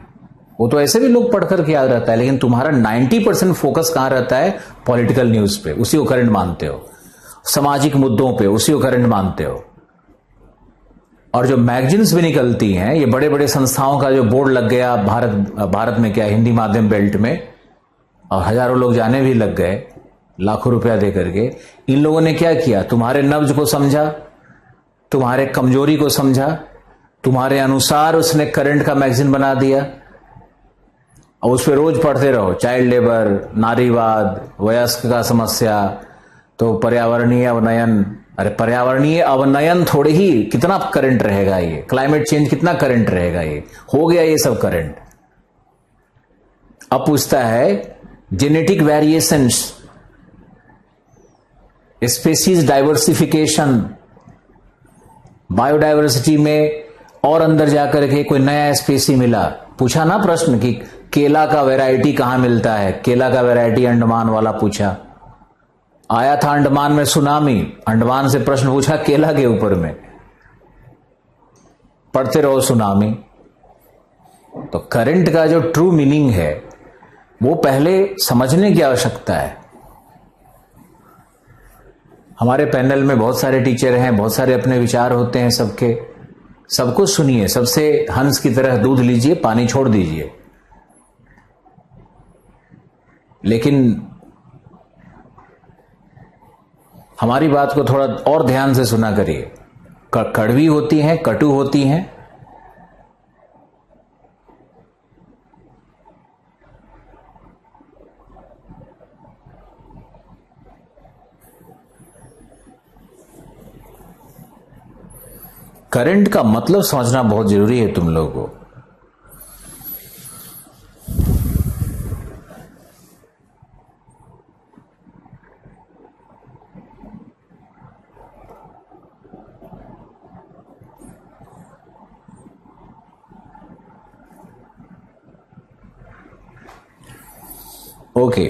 वो तो ऐसे भी लोग पढ़ करके याद रहता है, लेकिन तुम्हारा 90% फोकस कहां रहता है? पॉलिटिकल न्यूज पे, उसी को करंट मानते हो, सामाजिक मुद्दों पे उसी को करंट मानते हो। और जो मैगजीन्स भी निकलती हैं, ये बड़े बड़े संस्थाओं का जो बोर्ड लग गया भारत में, क्या हिंदी माध्यम बेल्ट में, और हजारों लोग जाने भी लग गए लाखों रुपया दे करके। इन लोगों ने क्या किया? तुम्हारे नब्ज को समझा, तुम्हारे कमजोरी को समझा, तुम्हारे अनुसार उसने करंट का मैगजीन बना दिया, और उस पर रोज पढ़ते रहो। चाइल्ड लेबर, नारीवाद, वयस्क का समस्या, तो पर्यावरणीय अवनयन। अरे पर्यावरणीय अवनयन थोड़े ही, कितना करंट रहेगा ये? क्लाइमेट चेंज कितना करंट रहेगा? ये हो गया ये सब करंट। अब पूछता है genetic variations, species diversification, biodiversity में और अंदर जाकर के कोई नया स्पीसी मिला। पूछा ना प्रश्न कि केला का वैरायटी कहां मिलता है? केला का वैरायटी अंडमान वाला पूछा। आया था अंडमान में सुनामी, अंडमान से प्रश्न पूछा केला के ऊपर में, पढ़ते रहो सुनामी। तो करंट का जो ट्रू मीनिंग है वो पहले समझने की आवश्यकता है। हमारे पैनल में बहुत सारे टीचर हैं, बहुत सारे अपने विचार होते हैं सबके, सबको सुनिए, सबसे हंस की तरह दूध लीजिए, पानी छोड़ दीजिए, लेकिन हमारी बात को थोड़ा और ध्यान से सुना करिए। कड़वी होती हैं, कटु होती हैं, करंट का मतलब समझना बहुत जरूरी है तुम लोगों को। ओके,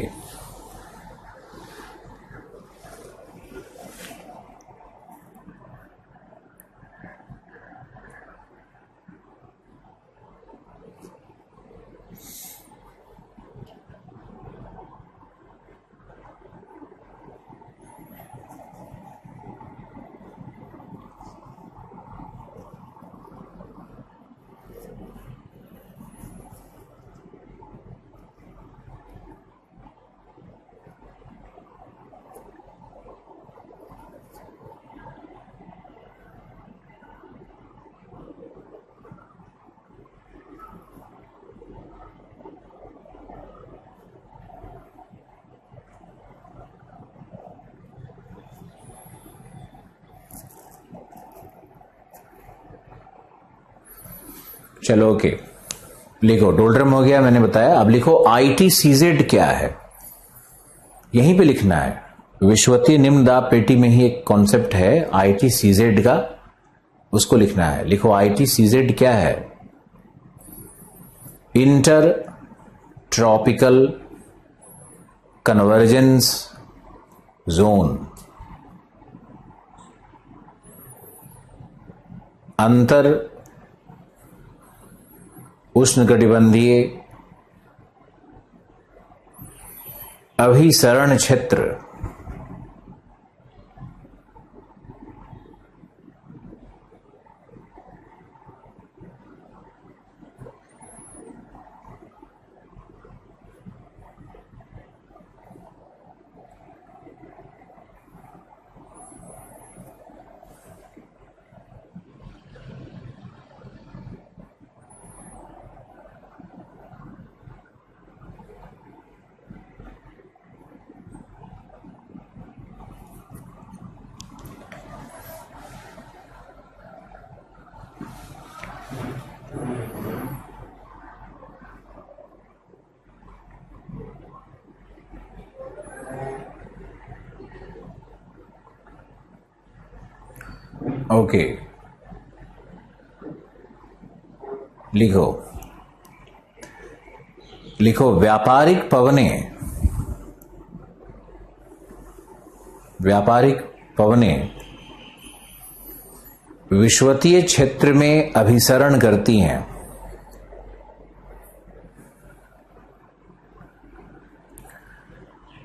चलो ओके, लिखो। डोल्ड्रम हो गया, मैंने बताया। अब लिखो ITCZ क्या है, यहीं पे लिखना है। विश्वतीय निम्न दाब पेटी में ही एक कॉन्सेप्ट है ITCZ का, उसको लिखना है। लिखो ITCZ क्या है? इंटर ट्रॉपिकल कन्वर्जेंस जोन, अंतर उष्णकटिबंधीय अभिसरण क्षेत्र। ओके, लिखो। लिखो व्यापारिक पवनें, व्यापारिक पवनें विश्वतीय क्षेत्र में अभिसरण करती हैं,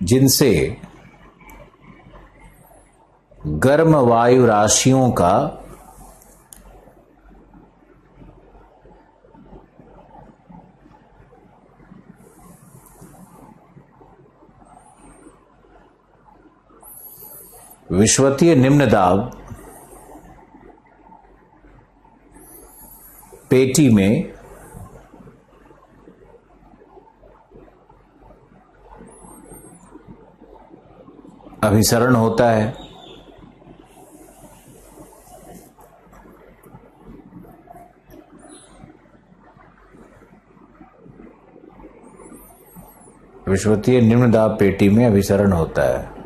जिनसे गर्म वायु राशियों का विश्वतीय निम्न दाब पेटी में अभिसरण होता है। विश्वतीय निम्न दाब पेटी में अभिसरण होता है।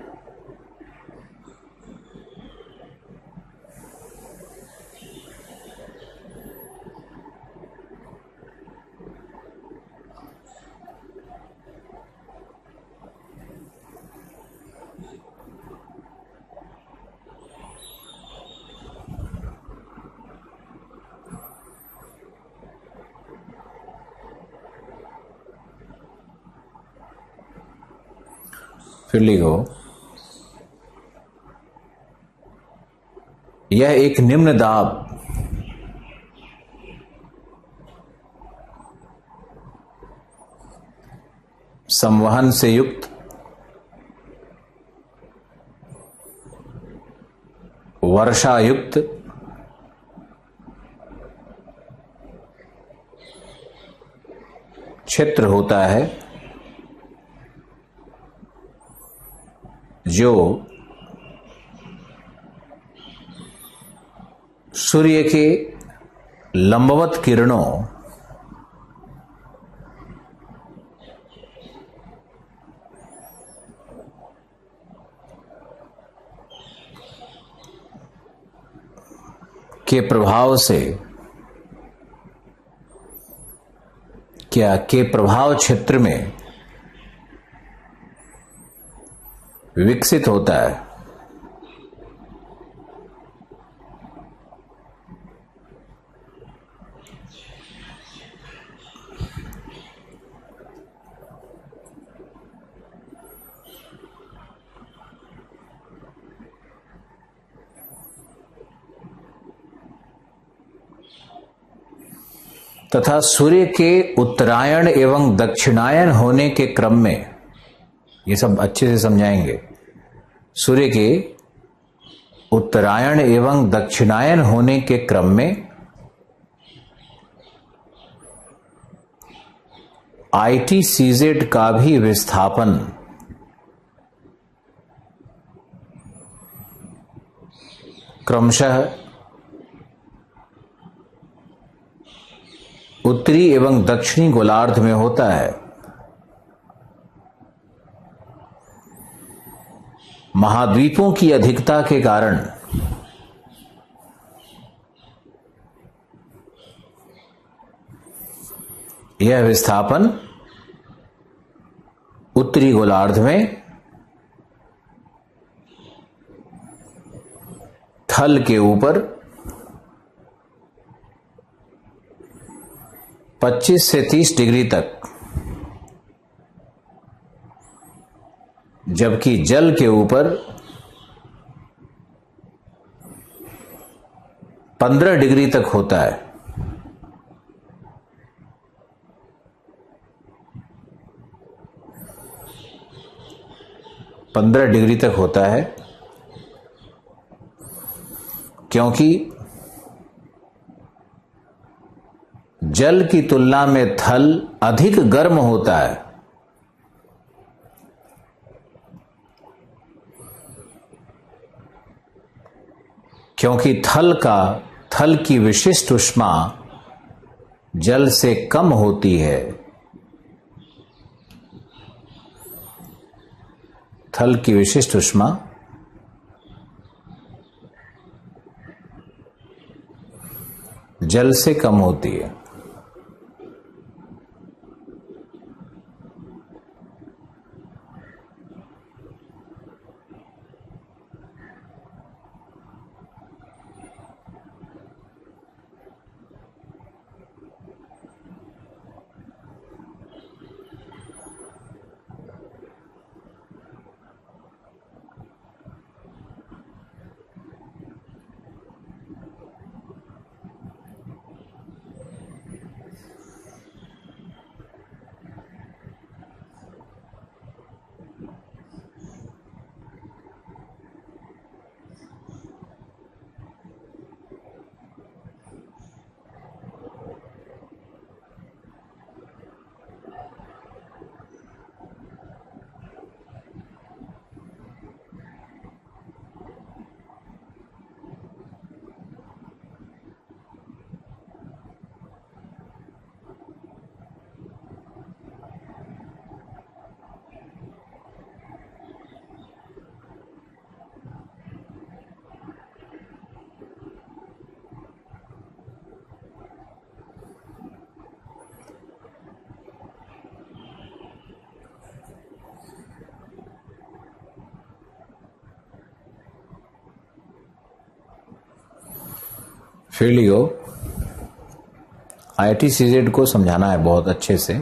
फिर लिखो, यह एक निम्न दाब संवहन से युक्त वर्षायुक्त क्षेत्र होता है, जो सूर्य के लंबवत किरणों के प्रभाव से के प्रभाव क्षेत्र में विकसित होता है। तथा सूर्य के उत्तरायण एवं दक्षिणायन होने के क्रम में, ये सब अच्छे से समझाएंगे, सूर्य के उत्तरायण एवं दक्षिणायन होने के क्रम में ITCZ का भी विस्थापन क्रमशः उत्तरी एवं दक्षिणी गोलार्ध में होता है। महाद्वीपों की अधिकता के कारण यह विस्थापन उत्तरी गोलार्ध में थल के ऊपर 25 से 30 डिग्री तक, जबकि जल के ऊपर 15 डिग्री तक होता है। पंद्रह डिग्री तक होता है, क्योंकि जल की तुलना में थल अधिक गर्म होता है। क्योंकि थल की विशिष्ट ऊष्मा जल से कम होती है। थल की विशिष्ट ऊष्मा जल से कम होती है। फिर लियो, IIT CZ को समझाना है बहुत अच्छे से।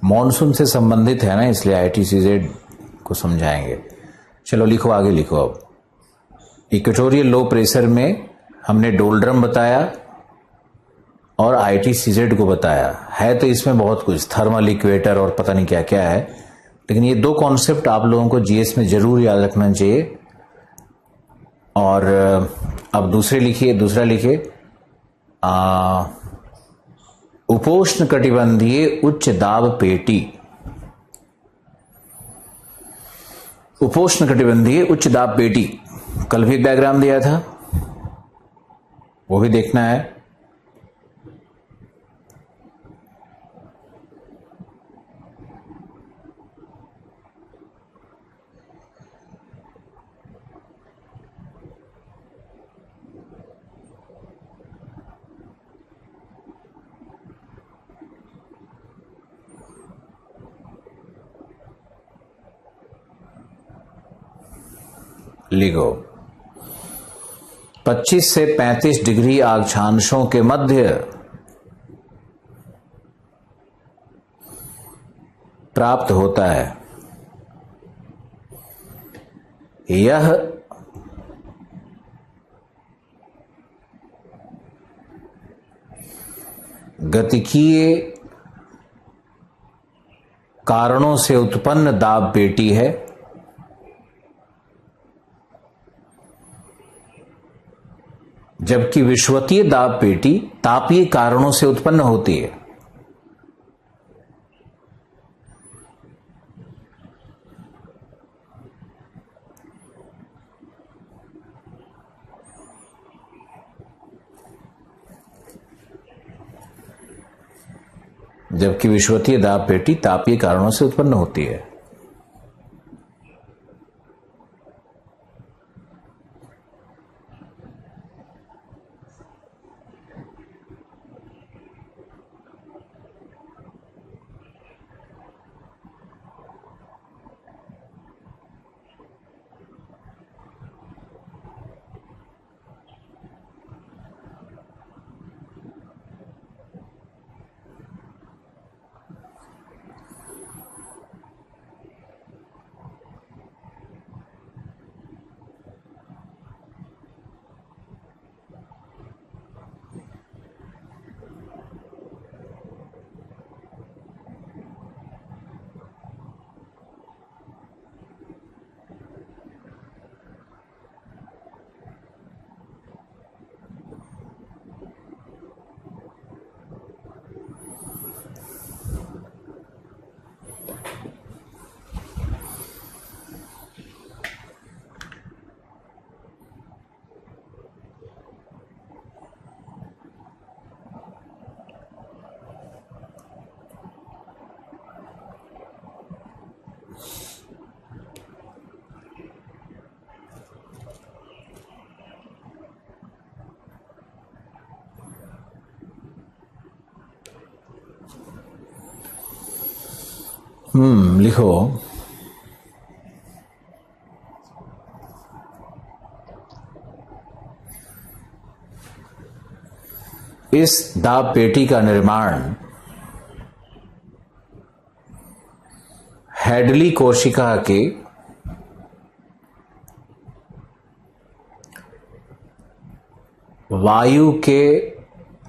मॉनसून से संबंधित है ना, इसलिए IIT CZ को समझाएंगे। चलो लिखो, आगे लिखो। अब इक्वेटोरियल लो प्रेशर में हमने डोलड्रम बताया और IIT CZ को बताया है, तो इसमें बहुत कुछ थर्मल इक्वेटर और पता नहीं क्या क्या है, लेकिन ये दो कॉन्सेप्ट आप लोगों को GS में जरूर याद रखना चाहिए। और अब दूसरा लिखिए उपोष्ण कटिबंधीय उच्च दाब पेटी। उपोष्ण कटिबंधीय उच्च दाब पेटी, कल भी एक डायग्राम दिया था, वो भी देखना है। लिखो 25 से 35 डिग्री अक्षांशों के मध्य प्राप्त होता है। यह गतिकीय कारणों से उत्पन्न दाब पेटी है। जबकि विषुवतीय दाब पेटी तापीय कारणों से उत्पन्न होती है। जबकि विषुवतीय दाब पेटी तापीय कारणों से उत्पन्न होती है। लिखो इस दाब पेटी का निर्माण हैडली कोशिका के वायु के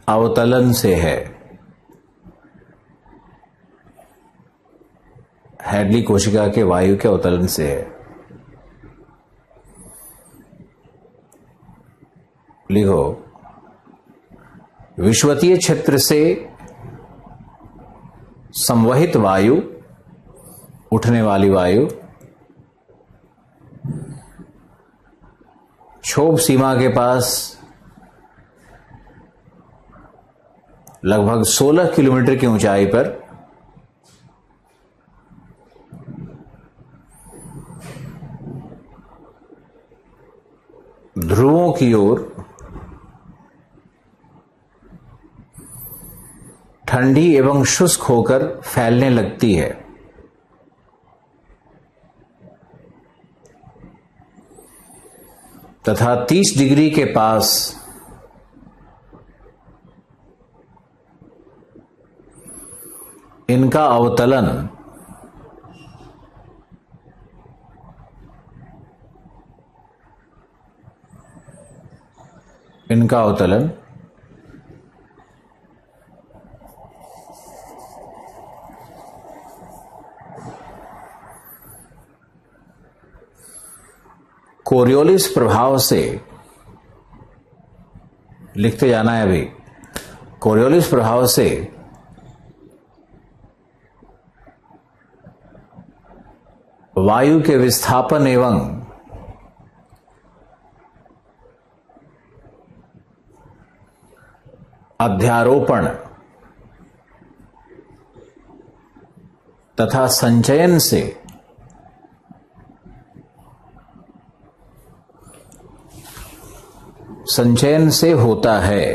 अवतलन से है। हैडली कोशिका के वायु के अवतलन से है। लिखो विषुवतीय क्षेत्र से संवहित वायु, उठने वाली वायु क्षोभ सीमा के पास लगभग 16 किलोमीटर की ऊंचाई पर ध्रुवों की ओर ठंडी एवं शुष्क होकर फैलने लगती है। तथा 30 डिग्री के पास इनका अवतलन कोरियोलिस प्रभाव से, लिखते जाना है अभी, कोरियोलिस प्रभाव से वायु के विस्थापन एवं अध्यारोपण तथा संचयन से होता है।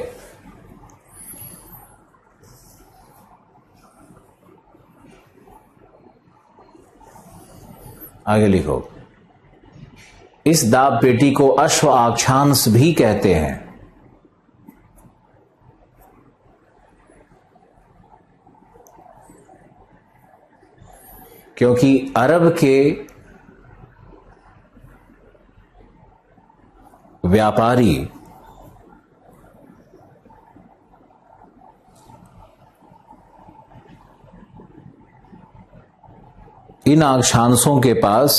आगे लिखो, इस दाब पेटी को अश्व अक्षांश भी कहते हैं। क्योंकि अरब के व्यापारी इन अक्षांशों के पास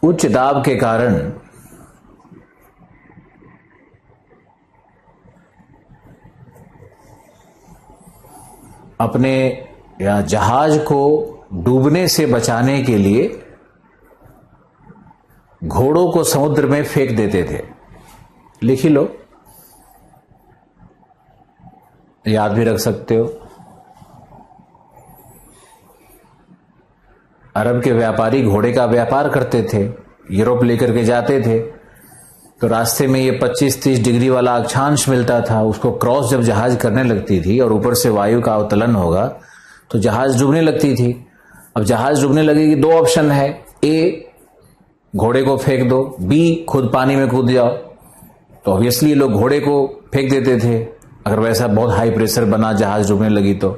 उच्च दाब के कारण अपने या जहाज को डूबने से बचाने के लिए घोड़ों को समुद्र में फेंक देते थे। लिख ही लो, याद भी रख सकते हो। अरब के व्यापारी घोड़े का व्यापार करते थे, यूरोप लेकर के जाते थे, तो रास्ते में ये 25-30 डिग्री वाला अक्षांश मिलता था। उसको क्रॉस जब जहाज करने लगती थी और ऊपर से वायु का अवतलन होगा तो जहाज डूबने लगती थी। अब जहाज डूबने लगेगी, दो ऑप्शन है, ए घोड़े को फेंक दो, बी खुद पानी में कूद जाओ। तो ऑब्वियसली लोग घोड़े को फेंक देते थे अगर वैसा बहुत हाई प्रेशर बना, जहाज डूबने लगी तो,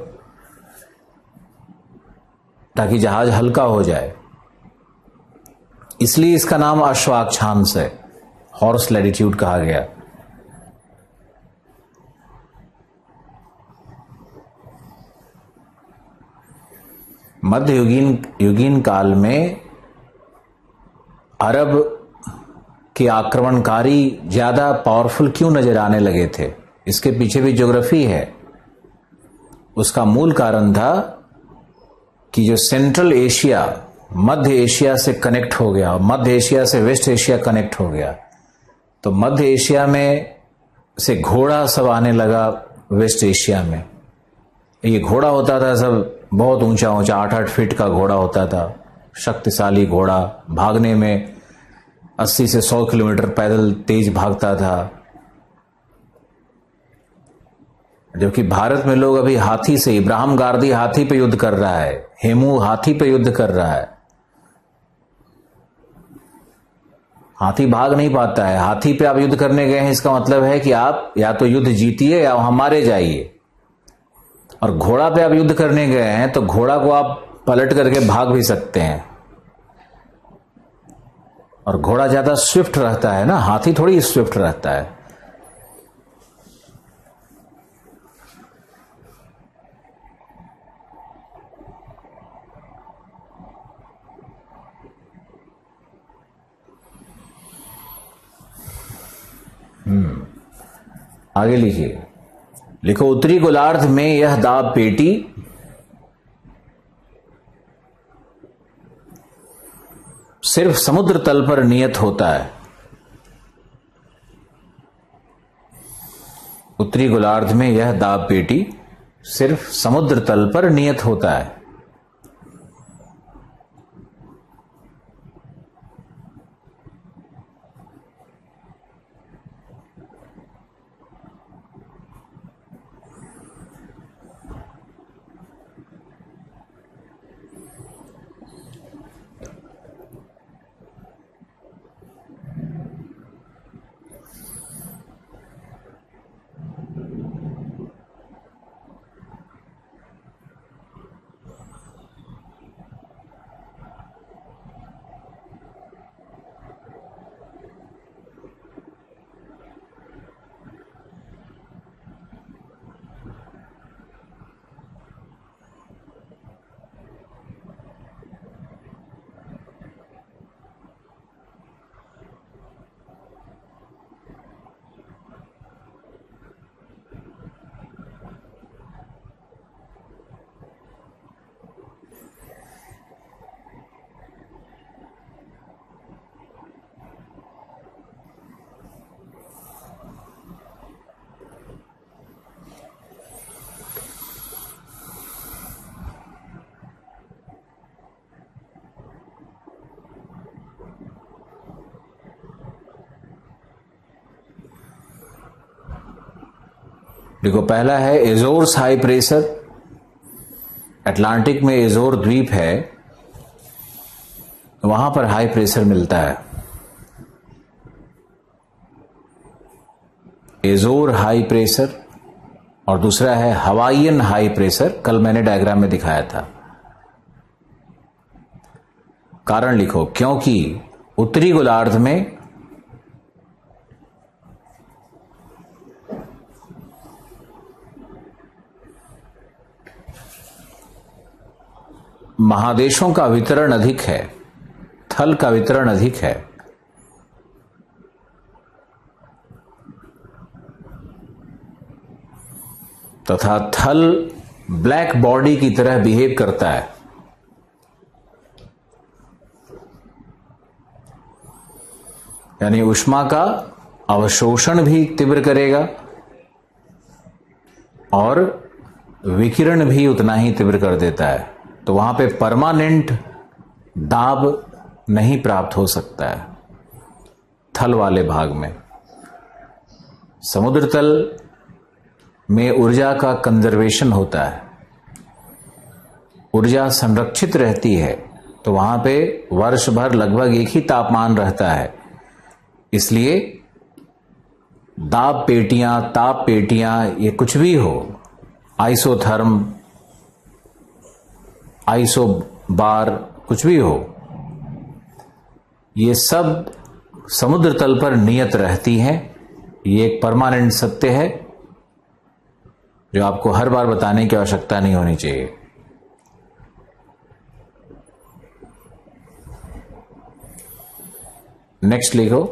ताकि जहाज हल्का हो जाए। इसलिए इसका नाम अश्वाक्षांश है, हॉर्स लैटिट्यूड कहा गया। मध्य युगीन काल में अरब के आक्रमणकारी ज्यादा पावरफुल क्यों नजर आने लगे थे? इसके पीछे भी ज्योग्राफी है। उसका मूल कारण था कि जो सेंट्रल एशिया मध्य एशिया से कनेक्ट हो गया, मध्य एशिया से वेस्ट एशिया कनेक्ट हो गया, तो मध्य एशिया में से घोड़ा सब आने लगा वेस्ट एशिया में। ये घोड़ा होता था सब बहुत ऊंचा ऊंचा, 8-8 फीट का घोड़ा होता था, शक्तिशाली घोड़ा, भागने में 80 से 100 किलोमीटर पैदल तेज भागता था। जबकि भारत में लोग अभी हाथी से, इब्राहिम गारदी हाथी पे युद्ध कर रहा है, हेमू हाथी पे युद्ध कर रहा है। हाथी भाग नहीं पाता है। हाथी पे आप युद्ध करने गए हैं, इसका मतलब है कि आप या तो युद्ध जीतिए या हमारे जाइए। और घोड़ा पे आप युद्ध करने गए हैं तो घोड़ा को आप पलट करके भाग भी सकते हैं। और घोड़ा ज्यादा स्विफ्ट रहता है ना, हाथी थोड़ी स्विफ्ट रहता है। आगे लिखिए, लिखो, उत्तरी गोलार्ध में यह दाब पेटी सिर्फ समुद्र तल पर नियत होता है। उत्तरी गोलार्ध में यह दाब पेटी सिर्फ समुद्र तल पर नियत होता है। देखो, पहला है एजोर्स हाई प्रेशर। अटलांटिक में एजोर द्वीप है, वहां पर हाई प्रेशर मिलता है। एजोर हाई प्रेशर। और दूसरा है हवाईयन हाई प्रेशर, कल मैंने डायग्राम में दिखाया था। कारण लिखो, क्योंकि उत्तरी गोलार्ध में महादेशों का वितरण अधिक है, थल का वितरण अधिक है। तथा थल ब्लैक बॉडी की तरह बिहेव करता है। यानी ऊष्मा का अवशोषण भी तीव्र करेगा और विकिरण भी उतना ही तीव्र कर देता है। तो वहां पे परमानेंट दाब नहीं प्राप्त हो सकता है थल वाले भाग में। समुद्र तल में ऊर्जा का कंजर्वेशन होता है, ऊर्जा संरक्षित रहती है, तो वहां पे वर्ष भर लगभग एक ही तापमान रहता है। इसलिए दाब पेटियां, ताप पेटियां, ये कुछ भी हो, आइसोथर्म, आइसो बार, कुछ भी हो, ये सब समुद्र तल पर नियत रहती हैं। ये एक परमानेंट सत्य है जो आपको हर बार बताने की आवश्यकता नहीं होनी चाहिए। नेक्स्ट लिखो।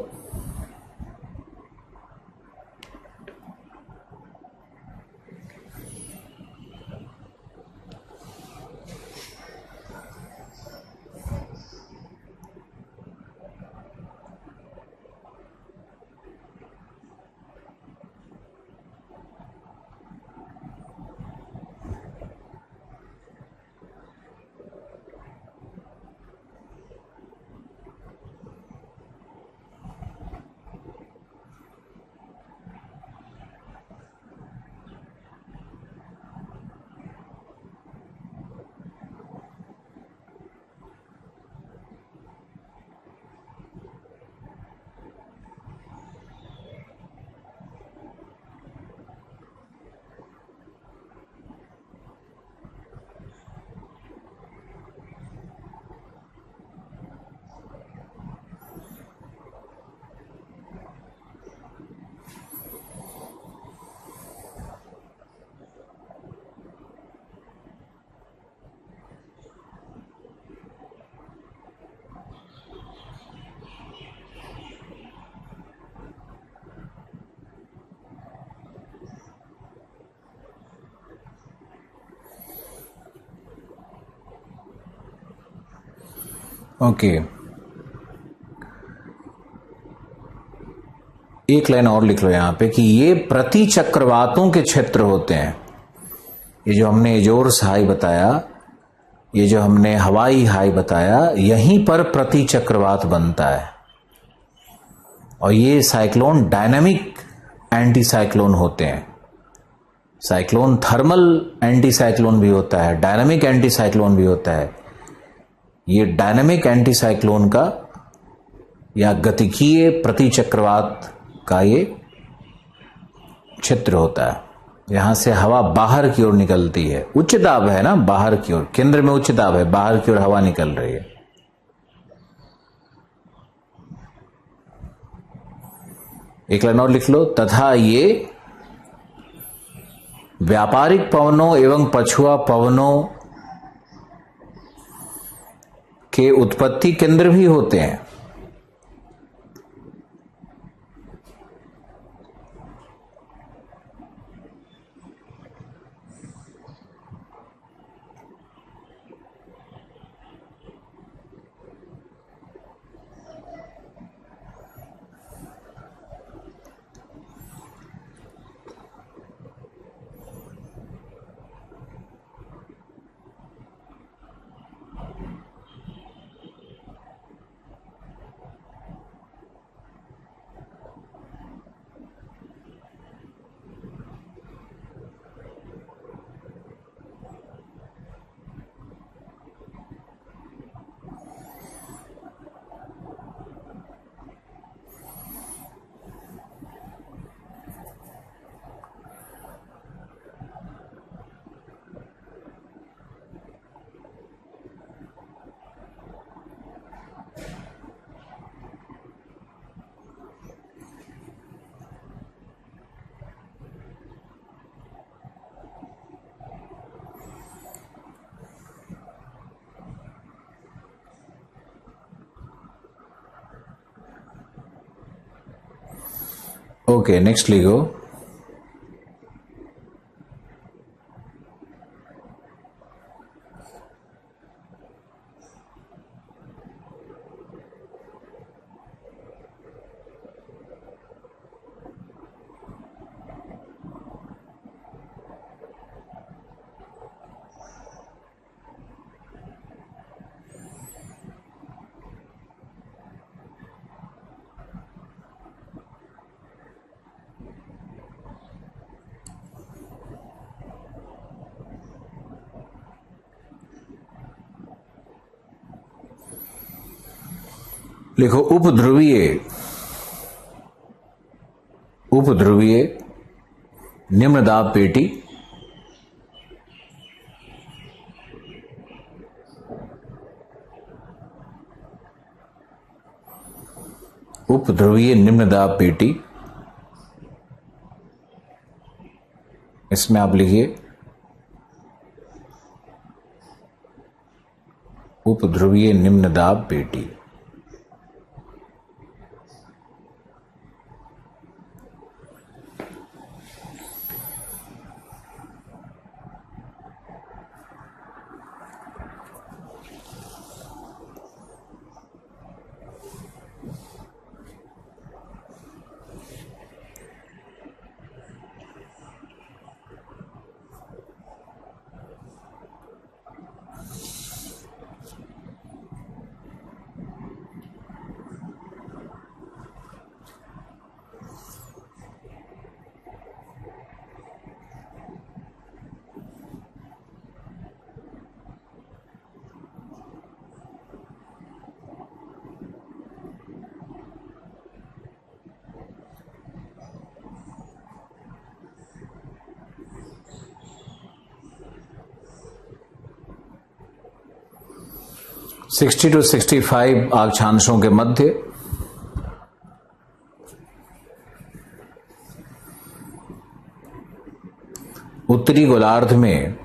ओके, एक लाइन और लिख लो यहां पे कि ये प्रति चक्रवातों के क्षेत्र होते हैं। ये जो हमने एजोर्स हाई बताया, ये जो हमने हवाई हाई बताया, यहीं पर प्रति चक्रवात बनता है। और ये साइक्लोन डायनामिक एंटी साइक्लोन होते हैं। साइक्लोन थर्मल एंटी साइक्लोन भी होता है, डायनामिक एंटी साइक्लोन भी होता है। ये डायनामिक एंटी साइक्लोन का या गतिकीय प्रति चक्रवात का ये क्षेत्र होता है। यहां से हवा बाहर की ओर निकलती है। उच्च दाब है ना, बाहर की ओर, केंद्र में उच्च दाब है, बाहर की ओर हवा निकल रही है। एक लाइन और लिख लो। तथा ये व्यापारिक पवनों एवं पछुआ पवनों के उत्पत्ति केंद्र भी होते हैं। ओके, नेक्स्ट लिखो। लिखो उपध्रुवीय निम्न दाब पेटी उपध्रुवीय निम्न दाब पेटी, इसमें आप लिखिए उपध्रुवीय निम्न दाब पेटी। सिक्सटी टू 65 अक्षांशों के मध्य उत्तरी गोलार्ध में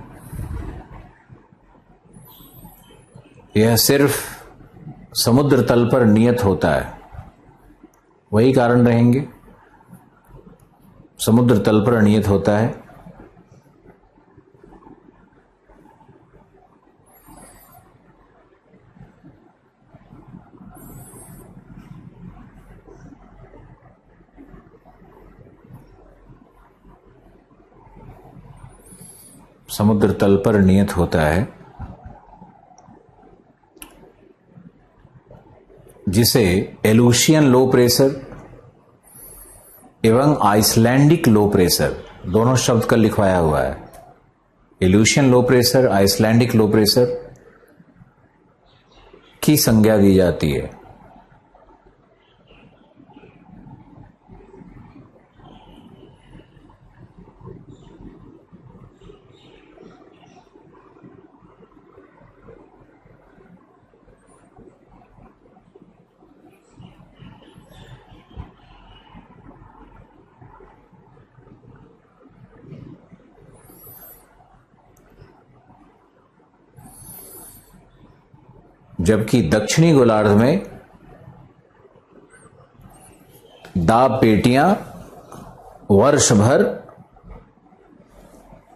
यह सिर्फ समुद्र तल पर नियत होता है। वही कारण रहेंगे, समुद्र तल पर नियत होता है। समुद्र तल पर नियत होता है, जिसे एलुशियन लो प्रेशर एवं आइसलैंडिक लो प्रेशर दोनों शब्द का लिखवाया हुआ है। Aleutian low pressure, Icelandic low pressure की संज्ञा दी जाती है। जबकि दक्षिणी गोलार्ध में दाब पेटियां वर्ष भर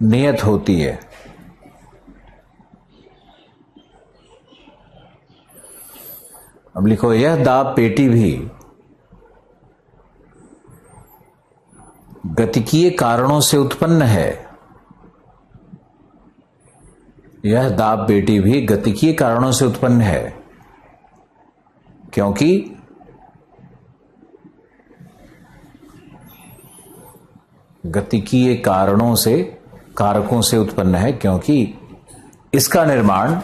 नियत होती है। अब लिखो, यह दाब पेटी भी गतिकीय कारणों से उत्पन्न है। यह दाब पेटी भी गतिकीय कारणों से उत्पन्न है, क्योंकि गतिकीय कारणों से, कारकों से उत्पन्न है, क्योंकि इसका निर्माण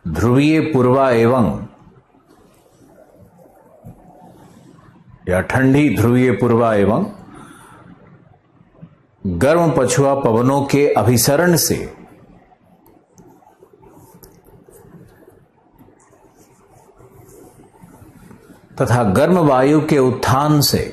ध्रुवीय पूर्वा एवं या ठंडी ध्रुवीय पूर्वा एवं गर्म पछुआ पवनों के अभिसरण से तथा गर्म वायु के उत्थान से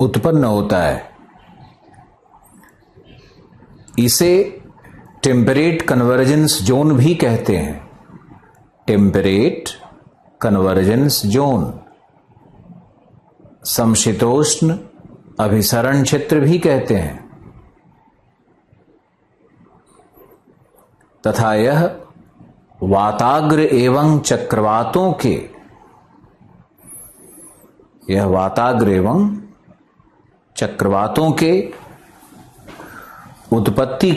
उत्पन्न होता है, इसे टेम्परेट कन्वर्जेंस जोन भी कहते हैं। टेम्परेट कन्वर्जेंस जोन, समशीतोष्ण अभिसरण क्षेत्र भी कहते हैं। तथा यह वाताग्र एवं चक्रवातों के, यह वाताग्र एवं चक्रवातों के उत्पत्ति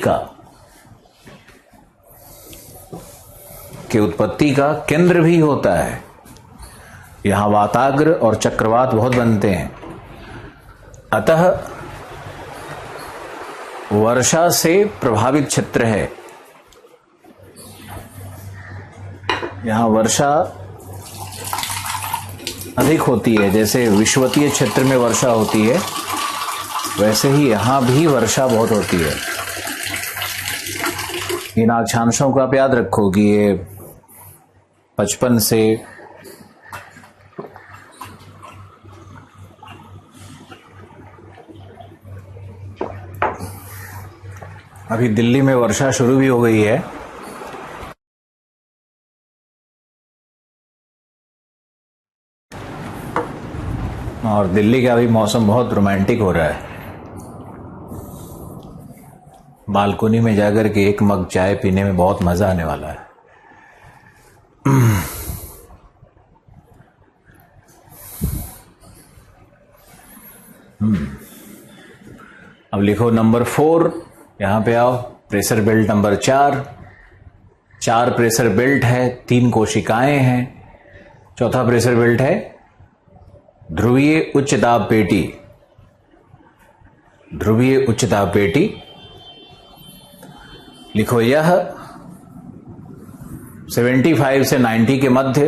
का केंद्र भी होता है। यहां वाताग्र और चक्रवात बहुत बनते हैं। अतः वर्षा से प्रभावित क्षेत्र है। यहां वर्षा अधिक होती है, जैसे विषुवतीय क्षेत्र में वर्षा होती है, वैसे ही यहां भी वर्षा बहुत होती है। इन अक्षांशों को आप याद रखो कि ये 55 से अभी दिल्ली में वर्षा शुरू भी हो गई है। और दिल्ली का भी मौसम बहुत रोमांटिक हो रहा है। बालकोनी में जाकर के एक मग चाय पीने में बहुत मजा आने वाला है। अब लिखो नंबर 4, यहां पे आओ। Pressure belt number 4 pressure belt है, 3 कोशिकाएं हैं। चौथा प्रेशर बेल्ट है ध्रुवीय उच्च दाब पेटी। ध्रुवीय उच्च दाब पेटी लिखो, यह 75 से 90 के मध्य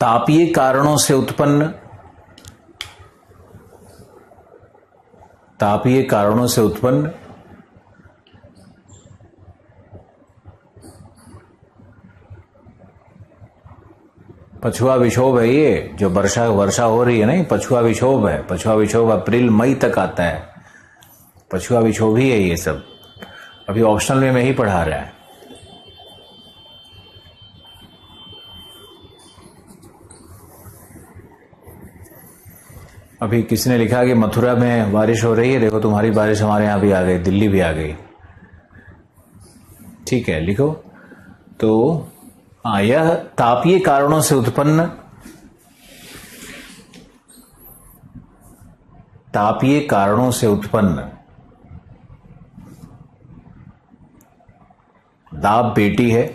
तापीय कारणों से उत्पन्न पछुआ विक्षोभ है। ये जो वर्षा हो रही है ना, पछुआ विक्षोभ है। पछुआ विक्षोभ अप्रैल मई तक आता है। पछुआ विक्षोभ ही है ये सब। अभी ऑप्शनल में ही पढ़ा रहा है। अभी किसी ने लिखा कि मथुरा में बारिश हो रही है। देखो तुम्हारी बारिश हमारे यहां भी आ गई, दिल्ली भी आ गई। ठीक है, लिखो। तो यह तापीय कारणों से उत्पन्न दाब पेटी है।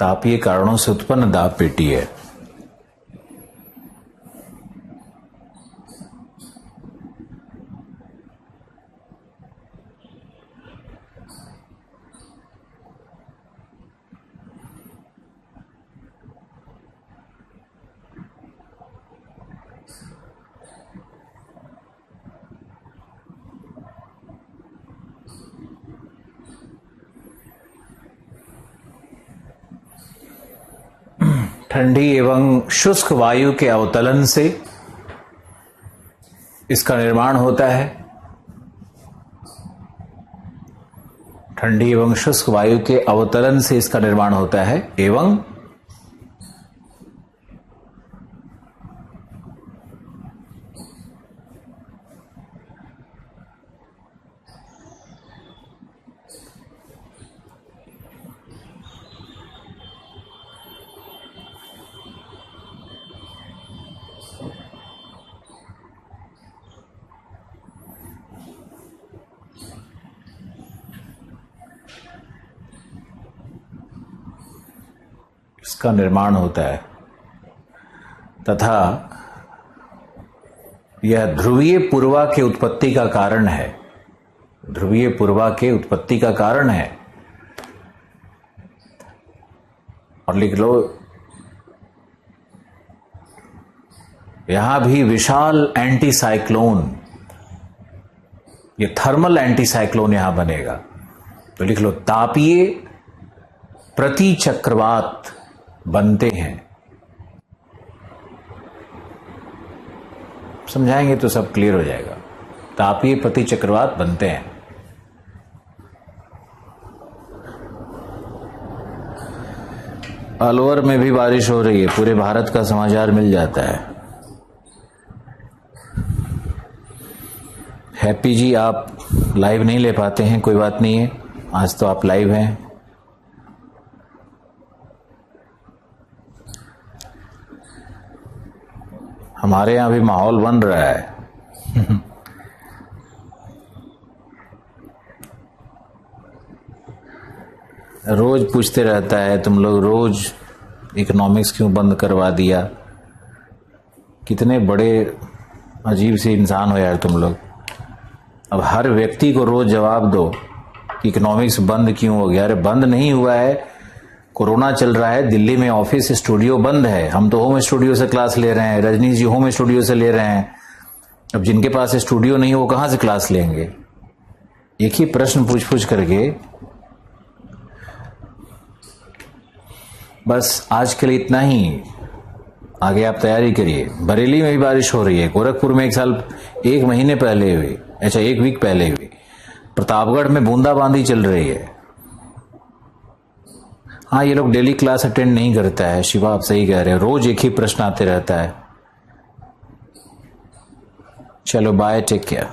तापीय कारणों से उत्पन्न दाब पेटी है। ठंडी एवं शुष्क वायु के अवतलन से इसका निर्माण होता है। ठंडी एवं शुष्क वायु के अवतलन से इसका निर्माण होता है एवं इसका निर्माण होता है तथा यह ध्रुवीय पूर्वा के उत्पत्ति का कारण है। ध्रुवीय पूर्वा के उत्पत्ति का कारण है। और लिख लो, यहां भी विशाल एंटी साइक्लोन, ये थर्मल एंटी साइक्लोन यहां बनेगा। तो लिख लो, तापीय प्रति चक्रवात बनते हैं। समझाएंगे तो सब क्लियर हो जाएगा। तापीय प्रति चक्रवात बनते हैं। अलवर में भी बारिश हो रही है, पूरे भारत का समाचार मिल जाता है। हैप्पी जी, आप लाइव नहीं ले पाते हैं, कोई बात नहीं है, आज तो आप लाइव हैं। हमारे यहां भी माहौल बन रहा है। रोज पूछते रहता है तुम लोग, रोज इकोनॉमिक्स क्यों बंद करवा दिया। कितने बड़े अजीब से इंसान हो यार तुम लोग। अब हर व्यक्ति को रोज जवाब दो कि इकोनॉमिक्स बंद क्यों हो गया। अरे बंद नहीं हुआ है, कोरोना चल रहा है, दिल्ली में ऑफिस स्टूडियो बंद है, हम तो होम स्टूडियो से क्लास ले रहे हैं, रजनीश जी होम स्टूडियो से ले रहे हैं। अब जिनके पास स्टूडियो नहीं है वो कहां से क्लास लेंगे। एक ही प्रश्न पूछ करके। बस आज के लिए इतना ही, आगे आप तैयारी करिए। बरेली में भी बारिश हो रही है, गोरखपुर में एक महीने पहले हुई, अच्छा 1 वीक पहले हुई। प्रतापगढ़ में बूंदाबांदी चल रही है। हाँ, ये लोग डेली क्लास अटेंड नहीं करता है। शिवा आप सही कह रहे हैं, रोज एक ही प्रश्न आते रहता है। चलो बाय, टेक केयर।